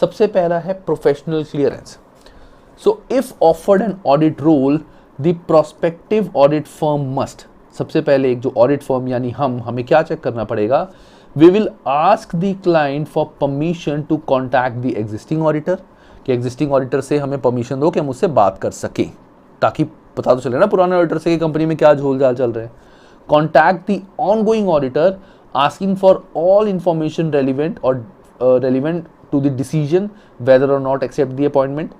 सबसे पहला है professional clearance. So if offered an audit role the prospective audit firm must, सबसे पहले एक जो ऑडिट फर्म यानी हमें क्या चेक करना पड़ेगा, we will ask the client for permission to contact the existing auditor, कि एग्जिस्टिंग ऑडिटर से हमें परमिशन दो कि हम उससे बात कर सकें, ताकि पता तो चले ना पुराने ऑडिटर से कि कंपनी में क्या झोल झाल चल रहे हैं। Contact the ongoing auditor asking for all information relevant और relevant to the decision whether और नॉट एक्सेप्ट द अपॉइंटमेंट,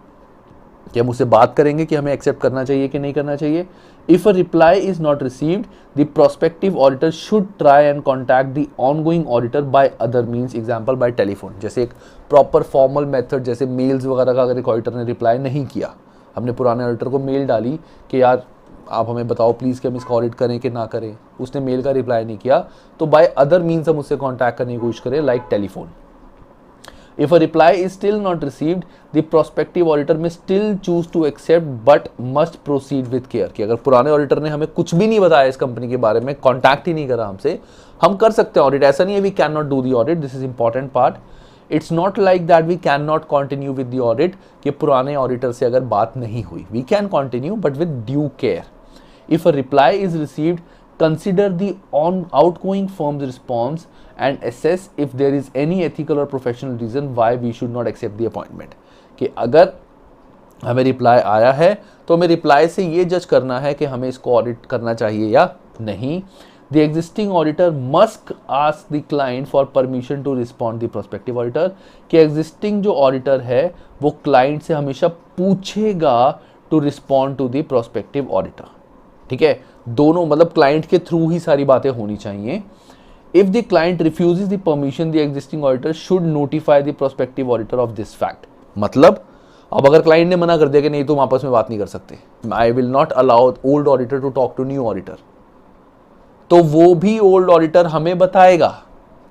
कि हम उससे बात करेंगे कि हमें एक्सेप्ट करना चाहिए कि नहीं करना चाहिए। If a reply is not received the prospective auditor should try and contact the ongoing auditor by other means, example bye telephone, जैसे एक प्रॉपर फॉर्मल मेथड, जैसे मेल्स वगैरह का अगर एक ऑडिटर ने रिप्लाई नहीं किया, हमने पुराने ऑडिटर को मेल डाली कि यार आप हमें बताओ प्लीज़ कि हम इसका ऑडिट करें कि ना करें, उसने मेल का रिप्लाई नहीं किया, तो बाय अदर मीन्स हम उससे कॉन्टैक्ट करने की कोशिश करें, like telephone. If a reply is still not received, the prospective auditor may still choose to accept but must proceed with care, कि अगर पुराने ऑडिटर ने हमें कुछ भी नहीं बताया इस कंपनी के बारे में, कॉन्टैक्ट ही नहीं करा हमसे, हम कर सकते हैं ऑडिट। ऐसा नहीं है we can not do the audit, this is important part. It's not like that we can not continue with the audit, कि पुराने ऑडिटर से अगर बात नहीं हुई, we can continue but with due care. If a reply is received, consider the outgoing firm's response and assess if there is any ethical or professional reason why we should not accept the appointment, कि अगर हमें reply आया है तो हमें reply से ये जज करना है कि हमें इसको ऑडिट करना चाहिए या नहीं। The existing auditor must ask the client for permission to respond the prospective auditor, कि existing जो auditor है वो client से हमेशा पूछेगा to respond to the prospective auditor, ठीक है। दोनों मतलब क्लाइंट के थ्रू ही सारी बातें होनी चाहिए। If the client refuses the permission, the existing auditor should notify the prospective auditor of this fact. मतलब अब अगर क्लाइंट ने मना कर दिया कि नहीं तुम आपस में बात नहीं कर सकते, I will not allow old auditor to talk to new auditor, तो वो भी ओल्ड ऑडिटर हमें बताएगा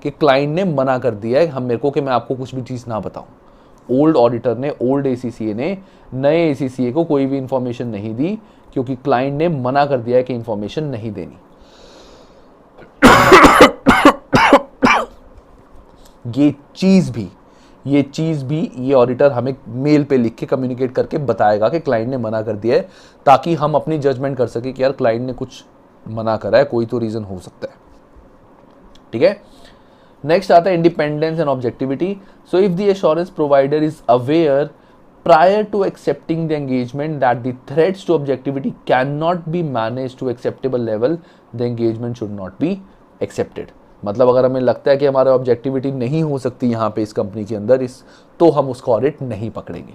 कि क्लाइंट ने मना कर दिया है मेरे को कि मैं आपको कुछ भी चीज़ ना बताऊं। ओल्ड ऑडिटर ने, ओल्ड ACCA ने नए ACCA को कोई भी इंफॉर्मेशन नहीं दी, क्योंकि क्लाइंट ने मना कर दिया है कि इंफॉर्मेशन नहीं देनी। ये चीज़ भी ये ऑडिटर हमें मेल पे लिख के कम्युनिकेट करके बताएगा कि क्लाइंट ने मना कर दिया है, ताकि हम अपनी जजमेंट कर सके कि यार क्लाइंट ने कुछ मना करा है, कोई तो रीज़न हो सकता है, ठीक है। नेक्स्ट आता है independence and objectivity. So if the assurance provider is aware prior to accepting the engagement that the threats to objectivity cannot be managed to acceptable level, the engagement should not be accepted। मतलब अगर हमें लगता है कि हमारा objectivity नहीं हो सकती यहाँ पे इस कंपनी के अंदर, तो हम उसको ऑडिट नहीं पकड़ेंगे।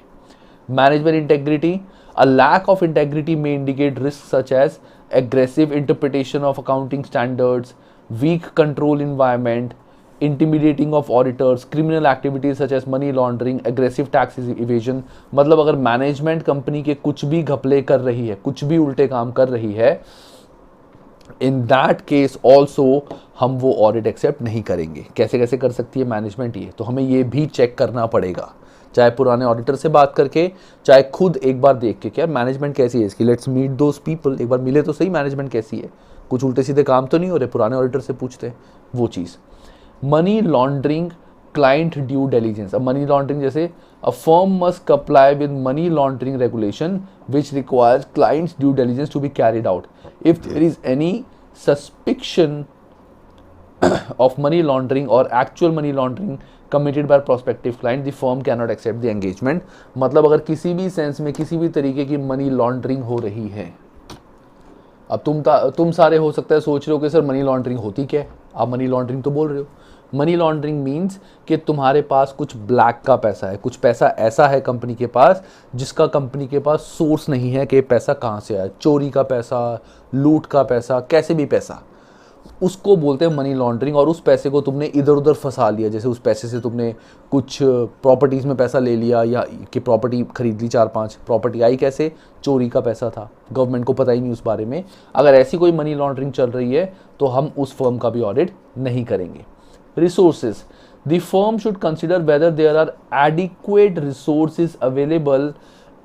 Management integrity, a lack of integrity may indicate risk such as aggressive interpretation of accounting standards, weak control environment, intimidating of auditors, criminal activities such as money laundering, aggressive tax evasion। मतलब अगर management company के कुछ भी घपले कर रही है, कुछ भी उल्टे काम कर रही है, इन दैट केस ऑल्सो हम वो ऑडिट एक्सेप्ट नहीं करेंगे। कैसे कैसे कर सकती है मैनेजमेंट ये, तो हमें ये भी चेक करना पड़ेगा, चाहे पुराने ऑडिटर से बात करके, चाहे खुद एक बार देख के, क्या मैनेजमेंट कैसी है इसकी, लेट्स मीट दोज पीपल, एक बार मिले तो सही मैनेजमेंट कैसी है, कुछ उल्टे सीधे काम तो नहीं हो रहे, पुराने ऑडिटर से पूछते हैं वो चीज़। Money laundering, client due diligence. अब मनी लॉन्ड्रिंग जैसे a firm must comply with money laundering regulation which requires clients due diligence to be carried out. If there is any suspicion of money laundering और actual money laundering committed by prospective client, the firm cannot accept the engagement। मतलब अगर किसी भी sense में किसी भी तरीके की मनी लॉन्ड्रिंग हो रही है, अब तुम सारे हो सकता है सोच रहे हो कि सर मनी लॉन्ड्रिंग होती क्या है, आप मनी लॉन्ड्रिंग तो बोल रहे हो। मनी लॉन्ड्रिंग मीन्स कि तुम्हारे पास कुछ ब्लैक का पैसा है, कुछ पैसा ऐसा है कंपनी के पास जिसका कंपनी के पास सोर्स नहीं है कि पैसा कहाँ से आया, चोरी का पैसा, लूट का पैसा, कैसे भी पैसा, उसको बोलते हैं मनी लॉन्ड्रिंग। और उस पैसे को तुमने इधर उधर फंसा लिया, जैसे उस पैसे से तुमने कुछ प्रॉपर्टीज़ में पैसा ले लिया, या कि प्रॉपर्टी खरीद ली, 4-5 प्रॉपर्टी आई कैसे, चोरी का पैसा था, गवर्नमेंट को पता ही नहीं उस बारे में। अगर ऐसी कोई मनी लॉन्ड्रिंग चल रही है तो हम उस फर्म का भी ऑडिट नहीं करेंगे। Resources, the firm should consider whether there are adequate resources available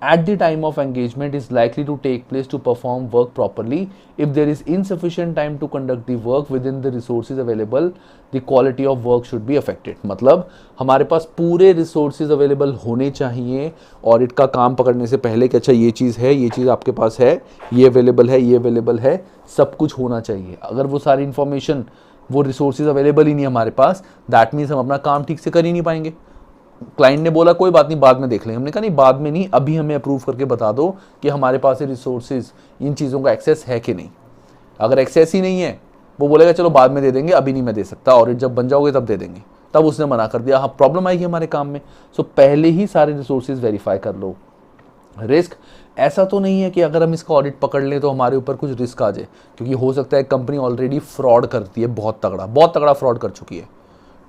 at the time of engagement is likely to take place to perform work properly. If there is insufficient time to conduct the work within the resources available, the quality of work should be affected. मतलब हमारे पास पूरे resources available होने चाहिए audit का काम पकड़ने से पहले कि अच्छा ये चीज़ है, ये चीज़ आपके पास है, ये अवेलेबल है, सब कुछ होना चाहिए. अगर वो सारी इन्फॉर्मेशन, वो रिसोर्सेज अवेलेबल ही नहीं हमारे पास, दैट मीन्स हम अपना काम ठीक से कर ही नहीं पाएंगे. क्लाइंट ने बोला कोई बात नहीं, बाद में देख लेंगे. हमने कहा नहीं, बाद में नहीं, अभी हमें अप्रूव करके बता दो कि हमारे पास ये रिसोर्सेज, इन चीज़ों का एक्सेस है कि नहीं. अगर एक्सेस ही नहीं है, वो बोलेगा चलो बाद में दे देंगे, अभी नहीं मैं दे सकता, ऑडिट जब बन जाओगे तब दे देंगे. तब उसने मना कर दिया, हाँ प्रॉब्लम आएगी हमारे काम में. सो पहले ही सारे रिसोर्सेज वेरीफाई कर लो. रिस्क ऐसा तो नहीं है कि अगर हम इसका ऑडिट पकड़ लें तो हमारे ऊपर कुछ रिस्क आ जाए, क्योंकि हो सकता है कंपनी ऑलरेडी फ्रॉड करती है, बहुत तगड़ा फ्रॉड कर चुकी है.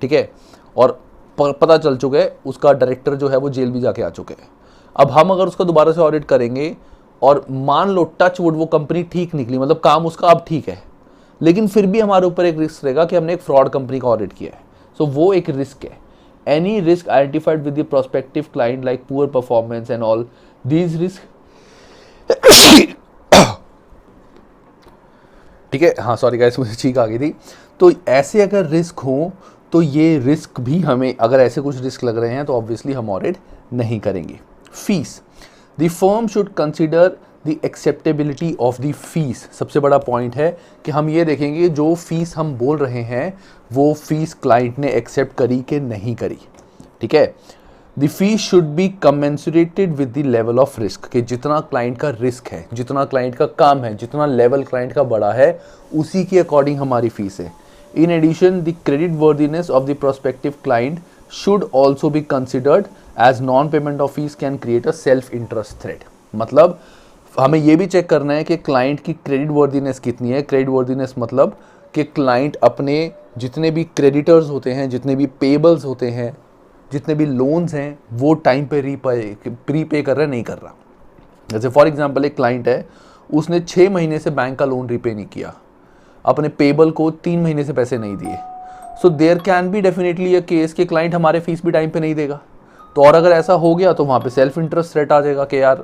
ठीक है, और पता चल चुका है, उसका डायरेक्टर जो है वो जेल भी जाके आ चुके हैं. अब हम अगर उसका दोबारा से ऑडिट करेंगे और मान लो टच वुड वो कंपनी ठीक निकली, मतलब काम उसका अब ठीक है, लेकिन फिर भी हमारे ऊपर एक रिस्क रहेगा कि हमने एक फ्रॉड कंपनी का ऑडिट किया है. सो वो एक रिस्क है. Any risk identified with the prospective client like poor performance and all these risk. ठीक है, हाँ सॉरी गाइस, मुझे छींक आ गई थी. तो ऐसे अगर रिस्क हो तो ये रिस्क भी हमें, अगर ऐसे कुछ रिस्क लग रहे हैं तो ऑब्वियसली हम ऑडिट नहीं करेंगे. Fees, the firm should consider the acceptability of the fees. सबसे बड़ा पॉइंट है कि हम ये देखेंगे जो फीस हम बोल रहे हैं वो फीस क्लाइंट ने एक्सेप्ट करी कि नहीं करी. ठीक है, the fees should be commensurated with the level of risk, कि जितना क्लाइंट का रिस्क है, जितना क्लाइंट का काम है, जितना लेवल क्लाइंट का बड़ा है, उसी के अकॉर्डिंग हमारी फीस है. In addition, the creditworthiness of the prospective client should also be considered, as non-payment of fees can create a self-interest threat. मतलब हमें ये भी चेक करना है कि क्लाइंट की क्रेडिट वर्दीनेस कितनी है. क्रेडिट वर्दीनेस मतलब कि क्लाइंट अपने जितने भी क्रेडिटर्स होते हैं, जितने भी पेबल्स होते हैं, जितने भी लोन्स हैं, वो टाइम पे प्रीपे कर रहा है, नहीं कर रहा. जैसे फॉर एग्जांपल एक क्लाइंट है, उसने 6 महीने से बैंक का लोन रीपे नहीं किया, अपने पेबल को 3 महीने से पैसे नहीं दिए. So there can be definitely a case कि क्लाइंट हमारे फीस भी टाइम पे नहीं देगा. तो और अगर ऐसा हो गया तो वहाँ पे सेल्फ इंटरेस्ट थ्रेट आ जाएगा कि यार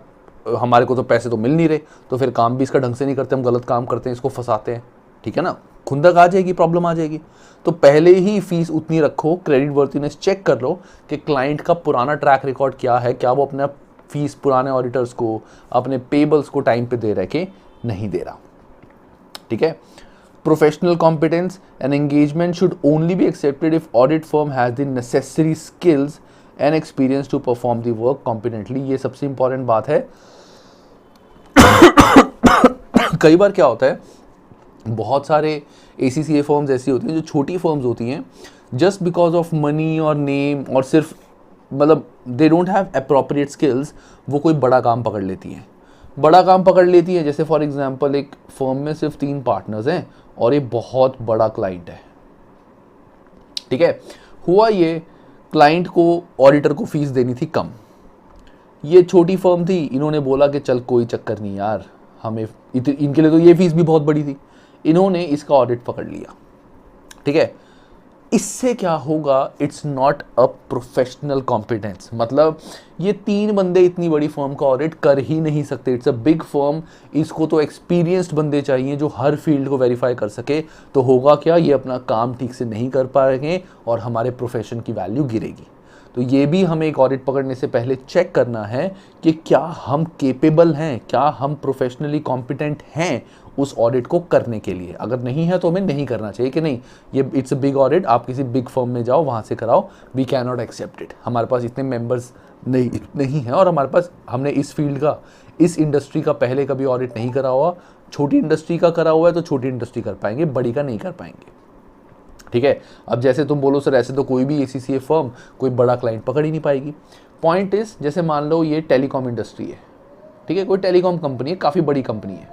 हमारे को तो पैसे तो मिल नहीं रहे, तो फिर काम भी इसका ढंग से नहीं करते, हम गलत काम करते हैं, इसको फंसाते हैं. ठीक है ना, खुंदक आ जाएगी, प्रॉब्लम आ जाएगी. तो पहले ही फीस उतनी रखो, क्रेडिट वर्थिनेस चेक कर लो कि क्लाइंट का पुराना ट्रैक रिकॉर्ड क्या है, क्या वो अपना फीस पुराने ऑडिटर्स को, अपने पेबल्स को टाइम पे दे रहा है कि नहीं दे रहा. ठीक है. Professional competence and engagement should only be accepted if audit firm has the necessary skills and experience to perform the work competently. ये सबसे important बात है. कई बार क्या होता है, बहुत सारे ACCA फर्म्स ऐसी होती हैं जो छोटी फर्म्स होती हैं, just because of money और name, और सिर्फ मतलब they don't have appropriate skills, वो कोई बड़ा काम पकड़ लेती हैं. जैसे फॉर एग्जांपल एक फर्म में सिर्फ 3 पार्टनर्स हैं और ये बहुत बड़ा क्लाइंट है. ठीक है, हुआ ये क्लाइंट को ऑडिटर को फीस देनी थी कम. ये छोटी फर्म थी, इन्होंने बोला कि चल कोई चक्कर नहीं यार, हमें इनके लिए तो ये फीस भी बहुत बड़ी थी. इन्होंने इसका ऑडिट पकड़ लिया. ठीक है, इससे क्या होगा, it's not a professional competence. मतलब ये 3 बंदे इतनी बड़ी फर्म का ऑडिट कर ही नहीं सकते. इट्स अ बिग फर्म, इसको तो एक्सपीरियंस्ड बंदे चाहिए जो हर फील्ड को वेरीफाई कर सके. तो होगा क्या, ये अपना काम ठीक से नहीं कर पाएंगे और हमारे प्रोफेशन की वैल्यू गिरेगी. तो ये भी हमें एक ऑडिट पकड़ने से पहले चेक करना है कि क्या हम केपेबल हैं, क्या हम प्रोफेशनली कॉम्पिटेंट हैं उस ऑडिट को करने के लिए. अगर नहीं है तो हमें नहीं करना चाहिए कि नहीं, ये इट्स अ बिग ऑडिट, आप किसी बिग फर्म में जाओ, वहाँ से कराओ, we can not accept it. हमारे पास इतने मेंबर्स नहीं है और हमारे पास, हमने इस फील्ड का, इस इंडस्ट्री का पहले कभी ऑडिट नहीं करा हुआ. छोटी इंडस्ट्री का करा हुआ है तो छोटी इंडस्ट्री कर पाएंगे, बड़ी का नहीं कर पाएंगे. ठीक है, अब जैसे तुम बोलो सर ऐसे तो कोई भी ACCA फर्म कोई बड़ा क्लाइंट पकड़ ही नहीं पाएगी. पॉइंट इज, जैसे मान लो ये टेलीकॉम इंडस्ट्री है. ठीक है, कोई टेलीकॉम कंपनी है, काफ़ी बड़ी कंपनी है.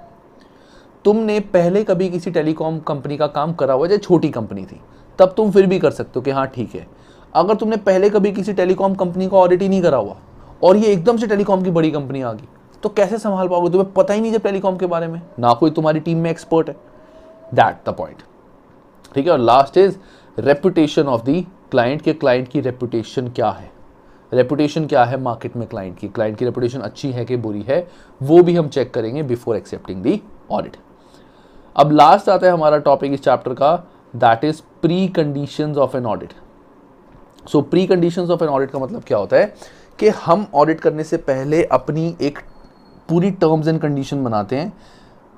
तुमने पहले कभी किसी टेलीकॉम कंपनी का काम करा हुआ, चाहे छोटी कंपनी थी, तब तुम फिर भी कर सकते हो कि हाँ ठीक है. अगर तुमने पहले कभी किसी टेलीकॉम कंपनी का ऑडिट ही नहीं करा हुआ और ये एकदम से टेलीकॉम की बड़ी कंपनी आ गई, तो कैसे संभाल पाओगे. तुम्हें पता ही नहीं जब टेलीकॉम के बारे में, ना कोई तुम्हारी टीम में एक्सपर्ट है. That the point. ठीक है, और last is reputation of the client, के क्लाइंट की रेपुटेशन क्या है. रेपुटेशन क्या है मार्केट में क्लाइंट की रेपुटेशन अच्छी है कि बुरी है, वो भी हम चेक करेंगे बिफोर एक्सेप्टिंग दी ऑडिट। अब लास्ट आता है हमारा टॉपिक इस चैप्टर का, that is pre conditions of an audit. So pre conditions of an audit का मतलब क्या होता है कि हम ऑडिट करने से पहले अपनी एक पूरी टर्म्स एंड कंडीशन बनाते हैं,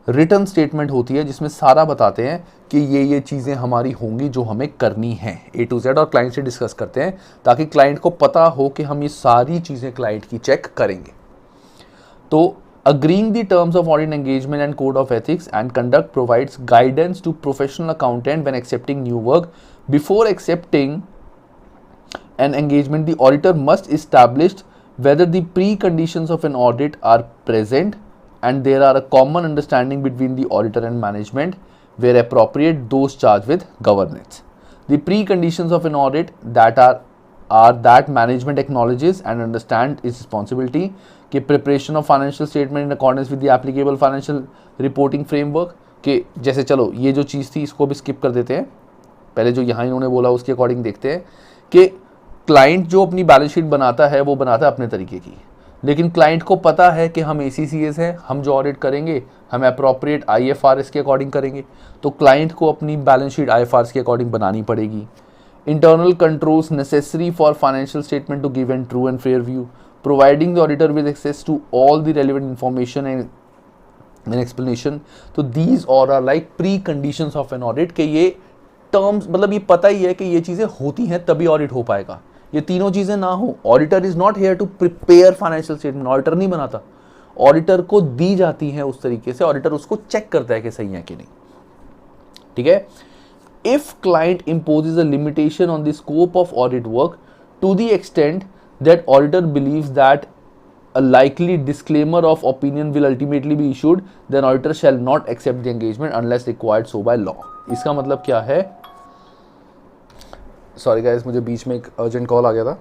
रिटर्न स्टेटमेंट होती है जिसमें सारा बताते हैं कि ये चीज़ें हमारी होंगी जो हमें करनी है A to Z, और क्लाइंट से डिस्कस करते हैं ताकि क्लाइंट को पता हो कि हम ये सारी चीज़ें क्लाइंट की चेक करेंगे। तो agreeing the terms of audit engagement and code of ethics and conduct provides guidance to professional accountant when accepting new work. Before accepting an engagement, the auditor must establish whether the preconditions of an audit are present and there are a common understanding between the auditor and management, where appropriate those charged with governance. The preconditions of an audit that are that management acknowledges and understands its responsibility, कि preparation of financial statement in accordance with the applicable financial reporting framework, कि जैसे चलो ये जो चीज़ थी इसको भी skip कर देते हैं, पहले जो यहाँ इन्होंने बोला उसके अकॉर्डिंग देखते हैं कि क्लाइंट जो अपनी बैलेंस शीट बनाता है वो बनाता है अपने तरीके की, लेकिन क्लाइंट को पता है कि हम ACCS हैं, हम जो ऑडिट करेंगे हम अप्रोप्रिएट IFRS के अकॉर्डिंग करेंगे, तो क्लाइंट को अपनी बैलेंस शीट IFRS के अकॉर्डिंग बनानी पड़ेगी। Internal controls necessary for financial statement to give a true and fair view, providing the auditor with access to all the relevant information and explanation. तो these all are like preconditions of an audit, कि ये terms मतलब ये पता ही है कि ये चीज़ें होती हैं तभी ऑडिट हो पाएगा। ये तीनों चीज़ें ना हो, auditor is not here to prepare financial statement, auditor नहीं बनाता, ऑडिटर को दी जाती है उस तरीके से, ऑडिटर उसको चेक करता है कि सही है कि नहीं। ठीक है। If client imposes a limitation on the scope of audit work to the extent that auditor believes that a likely disclaimer of opinion will ultimately be issued, then auditor shall not accept the engagement unless required so by law. इसका मतलब क्या है? Sorry guys, मुझे बीच में एक urgent call आ गया था।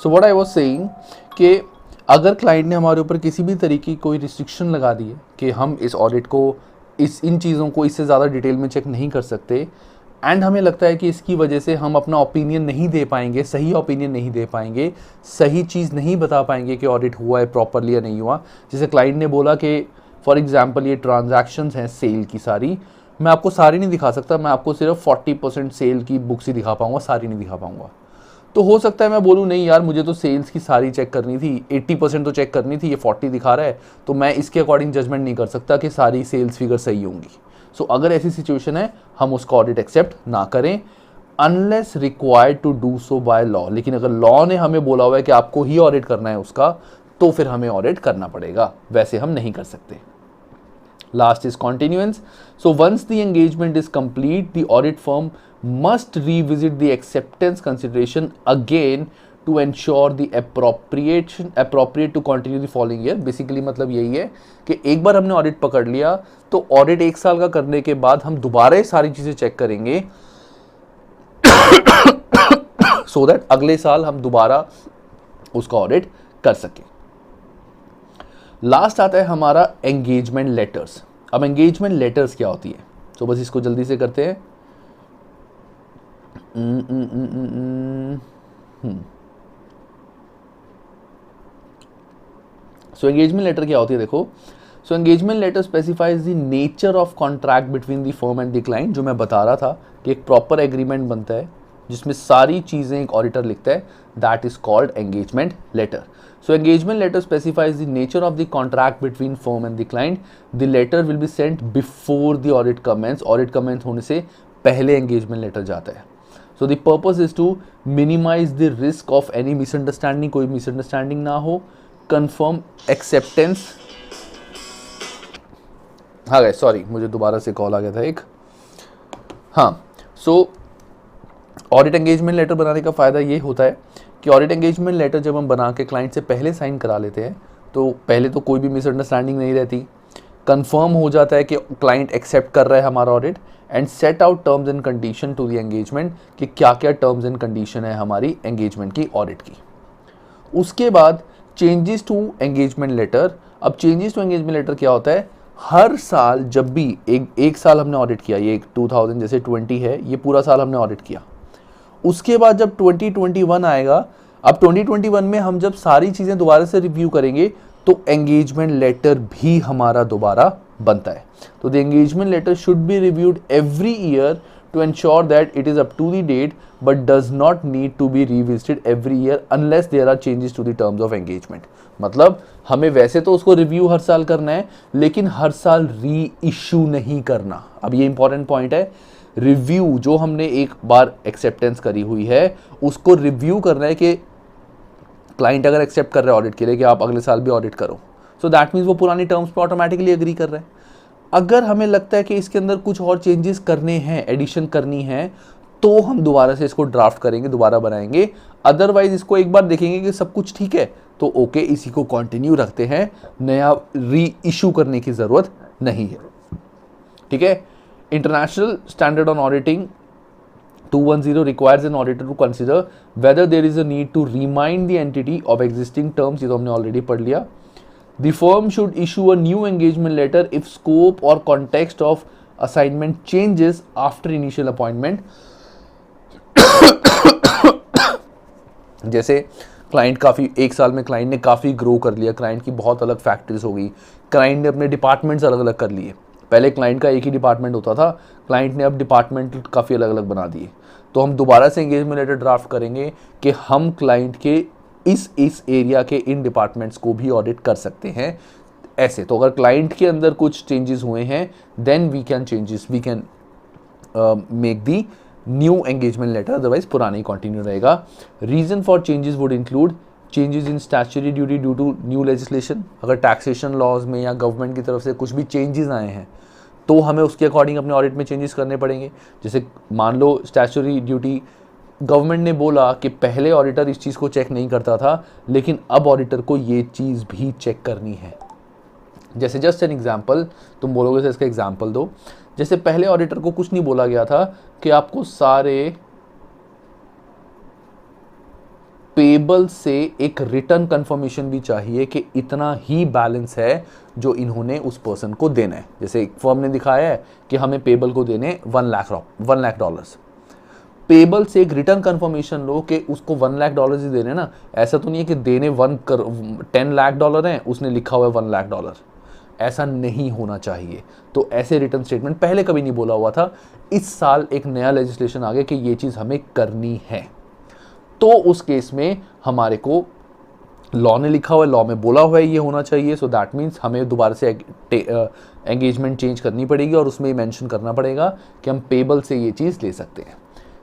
So what I was saying कि अगर क्लाइंट ने हमारे ऊपर किसी भी तरीके की कोई रिस्ट्रिक्शन लगा दी है कि हम इस ऑडिट को इन चीज़ों को इससे ज़्यादा डिटेल में चेक नहीं कर सकते, एंड हमें लगता है कि इसकी वजह से हम अपना ओपिनियन नहीं दे पाएंगे, सही ओपिनियन नहीं दे पाएंगे, सही चीज़ नहीं बता पाएंगे कि ऑडिट हुआ है प्रॉपरली या नहीं हुआ। जैसे क्लाइंट ने बोला कि फॉर एग्जांपल ये ट्रांजैक्शंस हैं सेल की सारी, मैं आपको सारी नहीं दिखा सकता, मैं आपको सिर्फ 40% सेल की बुक्स ही दिखा पाऊंगा, सारी नहीं दिखा पाऊंगा। तो हो सकता है मैं बोलूँ नहीं यार मुझे तो सेल्स की सारी चेक करनी थी, 80% तो चेक करनी थी, ये 40 दिखा रहा है, तो मैं इसके अकॉर्डिंग जजमेंट नहीं कर सकता कि सारी सेल्स फिगर सही होंगी। सो अगर ऐसी सिचुएशन है हम उसका ऑडिट एक्सेप्ट ना करें unless required to do so by law. लेकिन अगर लॉ ने हमें बोला हुआ है कि आपको ही ऑडिट करना है उसका, तो फिर हमें ऑडिट करना पड़ेगा, वैसे हम नहीं कर सकते। Last is continuance. So once the engagement is complete, the audit firm must revisit the acceptance consideration again to ensure the appropriate to continue the following year. Basically मतलब यही है कि एक बार हमने ऑडिट पकड़ लिया तो ऑडिट 1 साल का करने के बाद हम दोबारा सारी चीज़ें चेक करेंगे so that अगले साल हम दोबारा उसका ऑडिट कर सकें। लास्ट आता है हमारा एंगेजमेंट लेटर्स। अब एंगेजमेंट लेटर्स क्या होती है, तो बस इसको जल्दी से करते हैं। सो एंगेजमेंट लेटर क्या होती है, देखो। So engagement letter specifies the nature of contract between the firm and the client. जो मैं बता रहा था कि एक प्रॉपर एग्रीमेंट बनता है जिसमें सारी चीज़ें एक ऑडिटर लिखता है, that is called engagement letter. So engagement letter specifies the nature of the contract between firm and the client. The letter will be sent before the audit commence. Audit commence होने से पहले engagement letter जाता है। So the purpose is to minimize the risk of any misunderstanding, कोई misunderstanding ना हो, confirm acceptance। हाँ guys, sorry मुझे दोबारा से कॉल आ गया था एक। हाँ, so ऑडिट एंगेजमेंट लेटर बनाने का फ़ायदा ये होता है कि ऑडिट एंगेजमेंट लेटर जब हम बना के क्लाइंट से पहले साइन करा लेते हैं तो पहले तो कोई भी मिसअंडरस्टैंडिंग नहीं रहती, कंफर्म हो जाता है कि क्लाइंट एक्सेप्ट कर रहा है हमारा audit, and set out terms and condition to the engagement कि क्या क्या टर्म्स एंड कंडीशन है हमारी एंगेजमेंट की, ऑडिट की। उसके बाद चेंजेस टू एंगेजमेंट लेटर। अब चेंजेस टू एंगेजमेंट लेटर क्या होता है, हर साल जब भी एक साल हमने ऑडिट किया, ये 2000 जैसे 20 है, ये पूरा साल हमने ऑडिट किया, उसके बाद जब 2021 आएगा, अब 2021 में हम जब सारी चीज़ें दोबारा से रिव्यू करेंगे तो एंगेजमेंट लेटर भी हमारा दोबारा बनता है। तो the engagement letter should be reviewed every year to ensure that it is up to the date but does not need to be revisited every year unless there are changes to the terms of engagement। मतलब हमें वैसे तो उसको review हर साल करना है, लेकिन हर साल री इशू नहीं करना। अब ये इंपॉर्टेंट पॉइंट है, रिव्यू जो हमने एक बार एक्सेप्टेंस करी हुई है उसको रिव्यू करना है कि क्लाइंट अगर एक्सेप्ट कर रहा है ऑडिट के लिए कि आप अगले साल भी ऑडिट करो, सो दैट मीन्स वो पुरानी टर्म्स पे ऑटोमेटिकली एग्री कर रहे हैं। अगर हमें लगता है कि इसके अंदर कुछ और चेंजेस करने हैं, एडिशन करनी है, तो हम दोबारा से इसको ड्राफ्ट करेंगे, दोबारा बनाएंगे। अदरवाइज इसको एक बार देखेंगे कि सब कुछ ठीक है तो ओके, इसी को कंटिन्यू रखते हैं, नया री इशू करने की जरूरत नहीं है। ठीक है। International standard on auditing 210 requires an auditor to consider whether there is a need to remind the entity of existing terms, ये तो हमने ऑलरेडी पढ़ लिया। The firm should issue a new engagement letter if scope or context of assignment changes after initial appointment। जैसे client काफ़ी, एक साल में क्लाइंट ने काफ़ी ग्रो कर लिया, क्लाइंट की बहुत अलग फैक्ट्रीज हो गई, क्लाइंट ने अपने डिपार्टमेंट्स अलग अलग कर लिए। पहले क्लाइंट का एक ही डिपार्टमेंट होता था, क्लाइंट ने अब डिपार्टमेंट काफ़ी अलग अलग बना दिए, तो हम दोबारा से एंगेजमेंट लेटर ड्राफ्ट करेंगे कि हम क्लाइंट के इस एरिया के इन डिपार्टमेंट्स को भी ऑडिट कर सकते हैं। ऐसे तो अगर क्लाइंट के अंदर कुछ चेंजेस हुए हैं then we can make the new engagement letter, otherwise पुरानी कंटिन्यू रहेगा। Reason for changes would include changes in statutory duty due to new legislation. अगर टैक्सेशन लॉज में या गवर्नमेंट की तरफ से कुछ भी चेंजेस आए हैं तो हमें उसके अकॉर्डिंग अपने ऑडिट में चेंजेस करने पड़ेंगे। जैसे मान लो स्टैट्यूटरी ड्यूटी, गवर्नमेंट ने बोला कि पहले ऑडिटर इस चीज़ को चेक नहीं करता था, लेकिन अब ऑडिटर को ये चीज़ भी चेक करनी है। जैसे जस्ट एन एग्जांपल, तुम बोलोगे सर इसका एग्जांपल दो। जैसे पहले ऑडिटर को कुछ नहीं बोला गया था कि आपको सारे पेबल से एक रिटर्न कंफर्मेशन भी चाहिए कि इतना ही बैलेंस है जो इन्होंने उस पर्सन को देना है। जैसे एक फर्म ने दिखाया है कि हमें पेबल को देने 1 लाख डॉलर्स, पेबल से एक रिटर्न कंफर्मेशन लो कि उसको 1 लाख डॉलर ही देने ना। ऐसा तो नहीं है कि देने 10 लाख डॉलर हैं, उसने लिखा हुआ है 1 लाख डॉलर, ऐसा नहीं होना चाहिए। तो ऐसे रिटर्न स्टेटमेंट पहले कभी नहीं बोला हुआ था, इस साल एक नया लेजिस्लेशन आ गया कि ये चीज़ हमें करनी है, तो उस केस में हमारे को लॉ ने लिखा हुआ है, लॉ में बोला हुआ है ये होना चाहिए। सो दैट मीन्स हमें दोबारा से एंगेजमेंट चेंज करनी पड़ेगी और उसमें मेंशन करना पड़ेगा कि हम पेबल से ये चीज़ ले सकते हैं।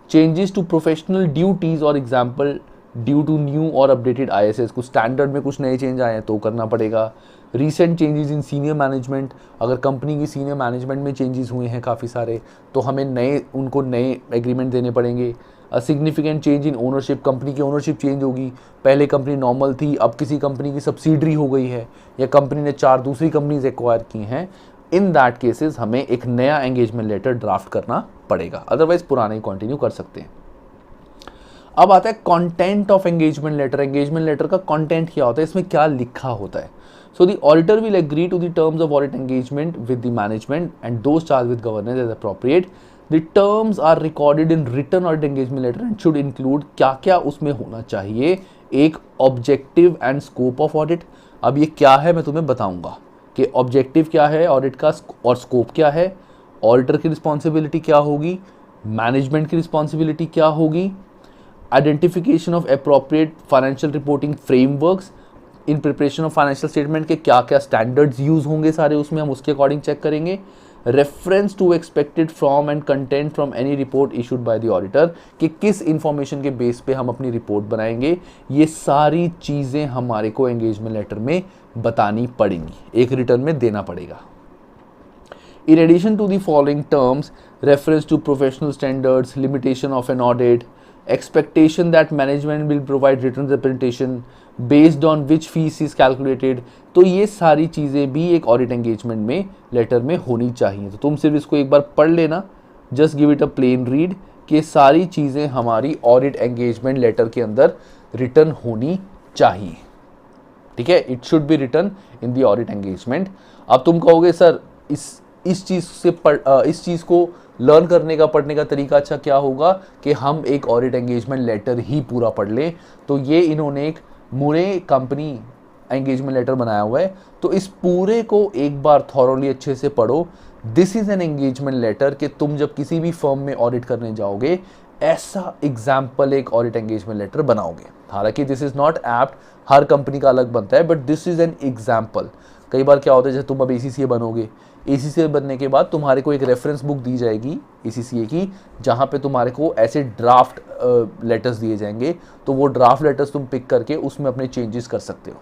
चेंजेस टू प्रोफेशनल ड्यूटीज़ और एग्जाम्पल ड्यू टू न्यू और अपडेटेड ISS, कुछ स्टैंडर्ड में कुछ नए चेंज आए हैं तो करना पड़ेगा। Recent changes in senior management, अगर कंपनी की सीनियर मैनेजमेंट में चेंजेस हुए हैं काफ़ी सारे तो हमें उनको नए एग्रीमेंट देने पड़ेंगे। A significant change in ownership, company की ओनरशिप चेंज होगी, पहले कंपनी नॉर्मल थी अब किसी कंपनी की सब्सिडरी हो गई है या कंपनी ने 4 दूसरी कंपनीज एक्वायर की हैं, इन दैट केसेस हमें एक नया एंगेजमेंट लेटर ड्राफ्ट करना पड़ेगा, अदरवाइज पुराने कंटिन्यू कर सकते हैं। अब आता है content of engagement letter. Engagement letter का कंटेंट क्या होता है, इसमें क्या लिखा होता है। So the auditor will agree to the terms of audit engagement with the management and those charge with governance as appropriate. The terms are recorded in written audit engagement letter and should include, क्या क्या उसमें होना चाहिए, एक objective and scope of audit. अब ये क्या है मैं तुम्हें बताऊंगा कि ऑब्जेक्टिव क्या है ऑडिट का और स्कोप क्या है, ऑडिटर की रिस्पॉन्सिबिलिटी क्या होगी, मैनेजमेंट की रिस्पॉन्सिबिलिटी क्या होगी, identification of appropriate financial reporting frameworks in preparation of financial statement के क्या क्या स्टैंडर्ड्स यूज होंगे सारे उसमें, हम उसके अकॉर्डिंग चेक करेंगे। Reference to expected from and content from any report issued by the auditor, कि किस इंफॉर्मेशन के बेस पे हम अपनी रिपोर्ट बनाएंगे, ये सारी चीज़ें हमारे को एंगेजमेंट लेटर में बतानी पड़ेंगी, एक रिटर्न में देना पड़ेगा। In addition to the following terms, reference to professional standards, limitation of an audit, expectation that management will provide written representation based on which fees is calculated, तो ये सारी चीज़ें भी एक ऑडिट एंगेजमेंट में लेटर में होनी चाहिए। तो तुम सिर्फ इसको एक बार पढ़ लेना, just give it a plain read, कि सारी चीज़ें हमारी ऑडिट एंगेजमेंट लेटर के अंदर रिटर्न होनी चाहिए। ठीक है, it should be written in the audit engagement. अब तुम कहोगे सर इस चीज़ को लर्न करने का, पढ़ने का तरीका अच्छा क्या होगा कि हम एक ऑडिट एंगेजमेंट लेटर ही पूरा पढ़ लें। तो ये इन्होंने एक मुरे कंपनी एंगेजमेंट लेटर बनाया हुआ है, तो इस पूरे को एक बार थॉरोली अच्छे से पढ़ो। This is an engagement letter कि तुम जब किसी भी फर्म में ऑडिट करने जाओगे ऐसा एग्जाम्पल एक ऑडिट एंगेजमेंट लेटर बनाओगे। हालांकि this is not apt, her company का अलग बनता है, but this is an example. कई बार क्या होता है, जैसे तुम अब ACCA बनोगे, ACCA बनने के बाद तुम्हारे को एक रेफरेंस बुक दी जाएगी ACCA की, जहाँ पे तुम्हारे को ऐसे ड्राफ्ट लेटर्स दिए जाएंगे, तो वो ड्राफ्ट लेटर्स तुम पिक करके उसमें अपने चेंजेस कर सकते हो।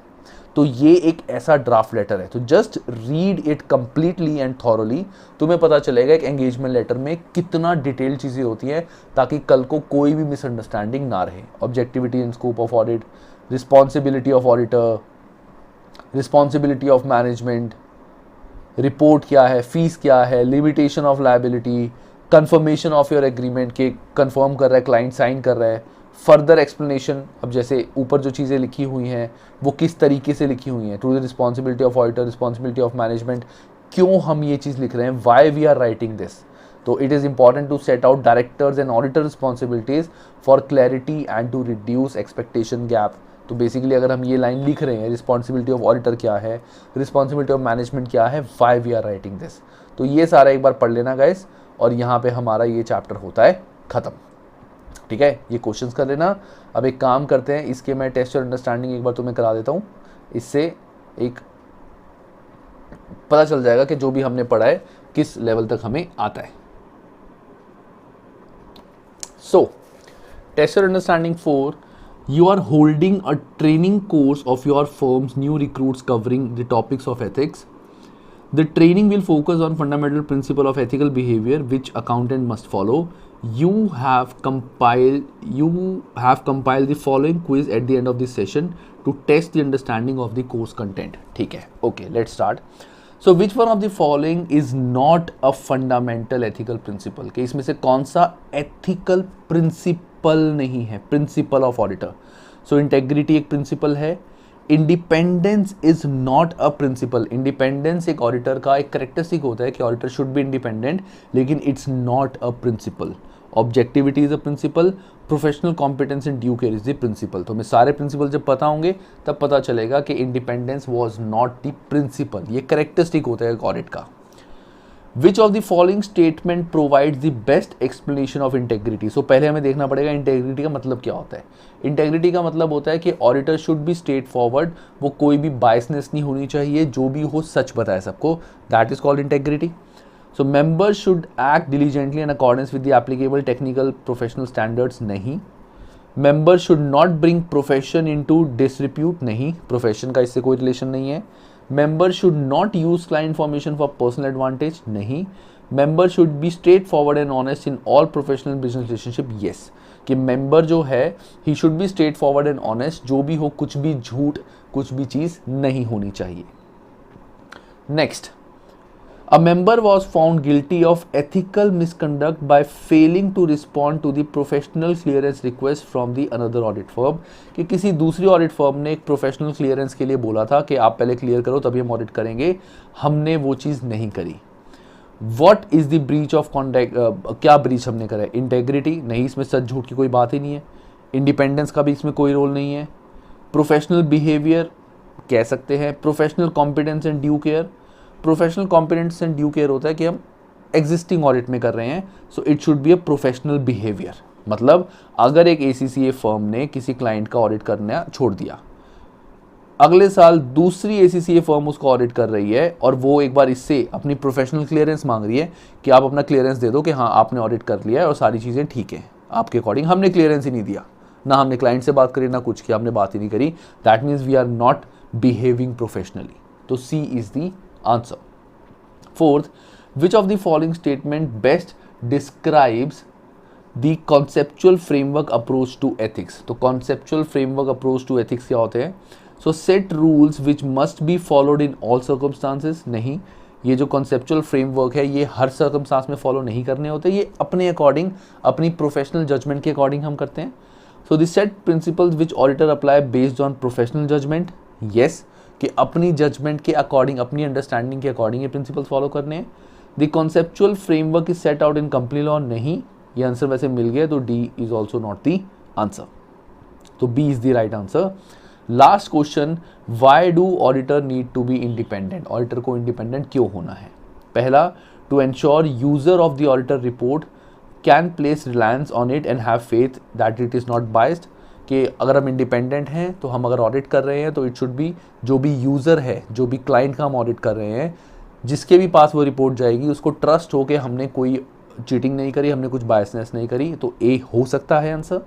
तो ये एक ऐसा ड्राफ्ट लेटर है, तो just read it completely and thoroughly, तुम्हें पता चलेगा एक एंगेजमेंट लेटर में कितना डिटेल चीज़ें होती हैं, ताकि कल को कोई भी मिसअंडरस्टैंडिंग ना रहे। Objectivity and scope of audit, responsibility of auditor, responsibility of management, report क्या है, फीस क्या है, limitation of liability, confirmation of your agreement के कंफर्म कर रहा है क्लाइंट, साइन कर रहा है, फर्दर एक्सप्लेनेशन। अब जैसे ऊपर जो चीज़ें लिखी हुई हैं वो किस तरीके से लिखी हुई हैं, to the responsibility of auditor, responsibility of management, क्यों हम ये चीज़ लिख रहे हैं, why we are writing this. तो it is important to set out directors and auditor responsibilities for clarity and to reduce expectation gap. तो बेसिकली अगर हम ये लाइन लिख रहे हैं, रिस्पॉन्सिबिलिटी ऑफ ऑडिटर क्या है, रिस्पॉन्सिबिलिटी ऑफ मैनेजमेंट क्या है, why we are writing this, तो ये सारा एक बार पढ़ लेना गाइस, और यहाँ पे हमारा ये चैप्टर होता है ख़त्म। ठीक है, ये क्वेश्चंस कर लेना। अब एक काम करते हैं, इसके मैं टेस्ट और अंडरस्टैंडिंग एक बार तुम्हें करा देता हूँ, इससे एक पता चल जाएगा कि जो भी हमने पढ़ा है किस लेवल तक हमें आता है। सो टेस्ट और understanding 4, you are holding a training course of your firm's new recruits covering the topics of ethics. The training will focus on fundamental principle of ethical behavior which accountant must follow. You have compiled the following quiz at the end of this session to test the understanding of the course content. ठीक है, okay, let's start. So which one of the following is not a fundamental ethical principle? कि इसमें से कौन सा ethical principle नहीं है, principle of auditor. So integrity एक प्रिंसिपल है, independence is not a principle. Independence एक ऑडिटर का एक करेक्टरिस्टिक होता है कि ऑडिटर शुड बी इंडिपेंडेंट, लेकिन it's not a principle. Objectivity is a principle, professional competence and due care is the principle. तो हमें सारे प्रिंसिपल जब पता होंगे तब पता चलेगा कि independence was not the principle, ये करेक्टरिस्टिक होता है एक ऑडिट का। Which of the following statement provides the best explanation of integrity? So पहले हमें देखना पड़ेगा integrity का मतलब क्या होता है। integrity का मतलब होता है कि auditor should be straightforward, वो कोई भी biasness नहीं होनी चाहिए, जो भी हो सच बताए सबको, that is called integrity. So members should act diligently in accordance with the applicable technical professional standards, नहीं। members should not bring profession into disrepute, नहीं, profession का इससे कोई relation नहीं है। Members should not use client information for personal advantage, नहीं। Members should be straightforward and honest in all professional business relationship, yes। कि member जो है he should be straightforward and honest, जो भी हो, कुछ भी झूठ, कुछ भी चीज़ नहीं होनी चाहिए। Next, a member was found guilty of ethical misconduct by failing to respond to the professional clearance request from the another audit firm। कि किसी दूसरी ऑडिट फर्म ने एक प्रोफेशनल क्लियरेंस के लिए बोला था कि आप पहले क्लियर करो तभी हम ऑडिट करेंगे, हमने वो चीज़ नहीं करी। What is the breach of conduct? क्या ब्रीच हमने करा है? इंटेग्रिटी नहीं, इसमें सच झूठ की कोई बात ही नहीं है। इंडिपेंडेंस का भी इसमें कोई रोल नहीं है। प्रोफेशनल बिहेवियर कह सकते हैं। Professional competence and due care, professional competence and due care होता है कि हम एग्जिस्टिंग ऑडिट में कर रहे हैं, so it should be a professional behaviour. मतलब अगर एक ACCA फर्म ने किसी क्लाइंट का ऑडिट करना छोड़ दिया, अगले साल दूसरी ACCA फर्म उसको ऑडिट कर रही है और वो एक बार इससे अपनी प्रोफेशनल क्लियरेंस मांग रही है कि आप अपना क्लियरेंस दे दो कि हाँ आपने ऑडिट कर लिया है और सारी चीज़ें ठीक है आपके अकॉर्डिंग, हमने क्लियरेंस ही नहीं दिया, ना हमने क्लाइंट से बात करी ना कुछ किया, हमने बात ही नहीं करी, that means we are not behaving professionally. तो C is the answer. Fourth, which of the following statement best describes the conceptual framework approach to ethics? तो conceptual framework approach to ethics क्या होते हैं? So set rules which must be followed in all circumstances, नहीं, ये जो conceptual framework है ये हर circumstance में follow नहीं करने होते, ये अपने according, अपनी professional judgment के according हम करते हैं। So the set principles which auditor apply based on professional judgment, yes, कि अपनी जजमेंट के अकॉर्डिंग, अपनी अंडरस्टैंडिंग के अकॉर्डिंग ये प्रिंसिपल्स फॉलो करने हैं। The conceptual framework is set out in company law, नहीं, ये आंसर वैसे मिल गया, तो D is also not the answer, तो B is the right answer. Last question, why do auditor need to be independent, auditor को independent क्यों होना है? पहला, to ensure user of the auditor report can place reliance on it and have faith that it is not biased, कि अगर हम independent हैं तो हम अगर ऑडिट कर रहे हैं तो इट शुड बी, जो भी यूज़र है, जो भी क्लाइंट का हम ऑडिट कर रहे हैं, जिसके भी पास वो रिपोर्ट जाएगी उसको ट्रस्ट हो कि हमने कोई चीटिंग नहीं करी, हमने कुछ बायसनेस नहीं करी, तो ए हो सकता है answer.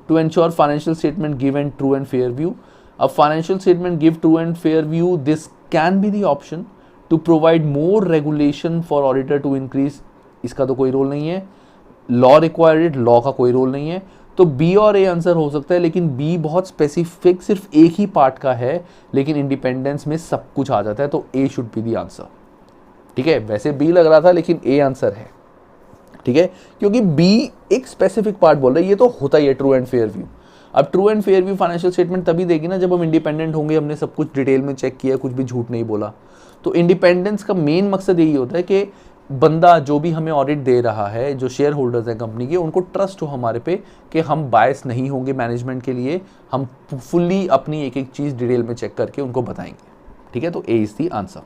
To ensure financial statement give and true and fair view, अब financial statement give true and fair view, this can be the option. To provide more regulation for auditor to increase, इसका तो कोई role नहीं है। Law required, law का कोई role नहीं है, तो बी और ए आंसर हो सकता है, लेकिन बी बहुत स्पेसिफिक सिर्फ एक ही पार्ट का है, लेकिन इंडिपेंडेंस में सब कुछ आ जाता है, तो ए शुड बी द आंसर। ठीक है, वैसे बी लग रहा था लेकिन ए आंसर है, ठीक है, क्योंकि बी एक स्पेसिफिक पार्ट बोल रहा है, ये तो होता ही है ट्रू एंड फेयर व्यू। अब true and fair view financial statement तभी देगी ना जब हम इंडिपेंडेंट होंगे, हमने सब कुछ डिटेल में चेक किया, कुछ भी झूठ नहीं बोला। तो इंडिपेंडेंस का मेन मकसद यही होता है कि बंदा जो भी हमें ऑडिट दे रहा है, जो शेयर होल्डर्स हैं कंपनी के, उनको ट्रस्ट हो हमारे पे कि हम बायस नहीं होंगे मैनेजमेंट के लिए, हम फुल्ली अपनी एक एक चीज़ डिटेल में चेक करके उनको बताएंगे। ठीक है, तो ए इज़ दी आंसर।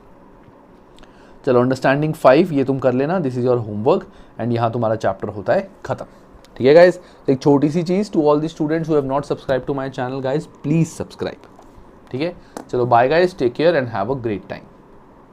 चलो, अंडरस्टैंडिंग 5 ये तुम कर लेना, this is your homework, and यहाँ तुम्हारा चैप्टर होता है खत्म। ठीक है गाइज, एक छोटी सी चीज़, to all the students who have not subscribe to my channel guys, please subscribe. ठीक है, चलो bye guys, take care and have a great time.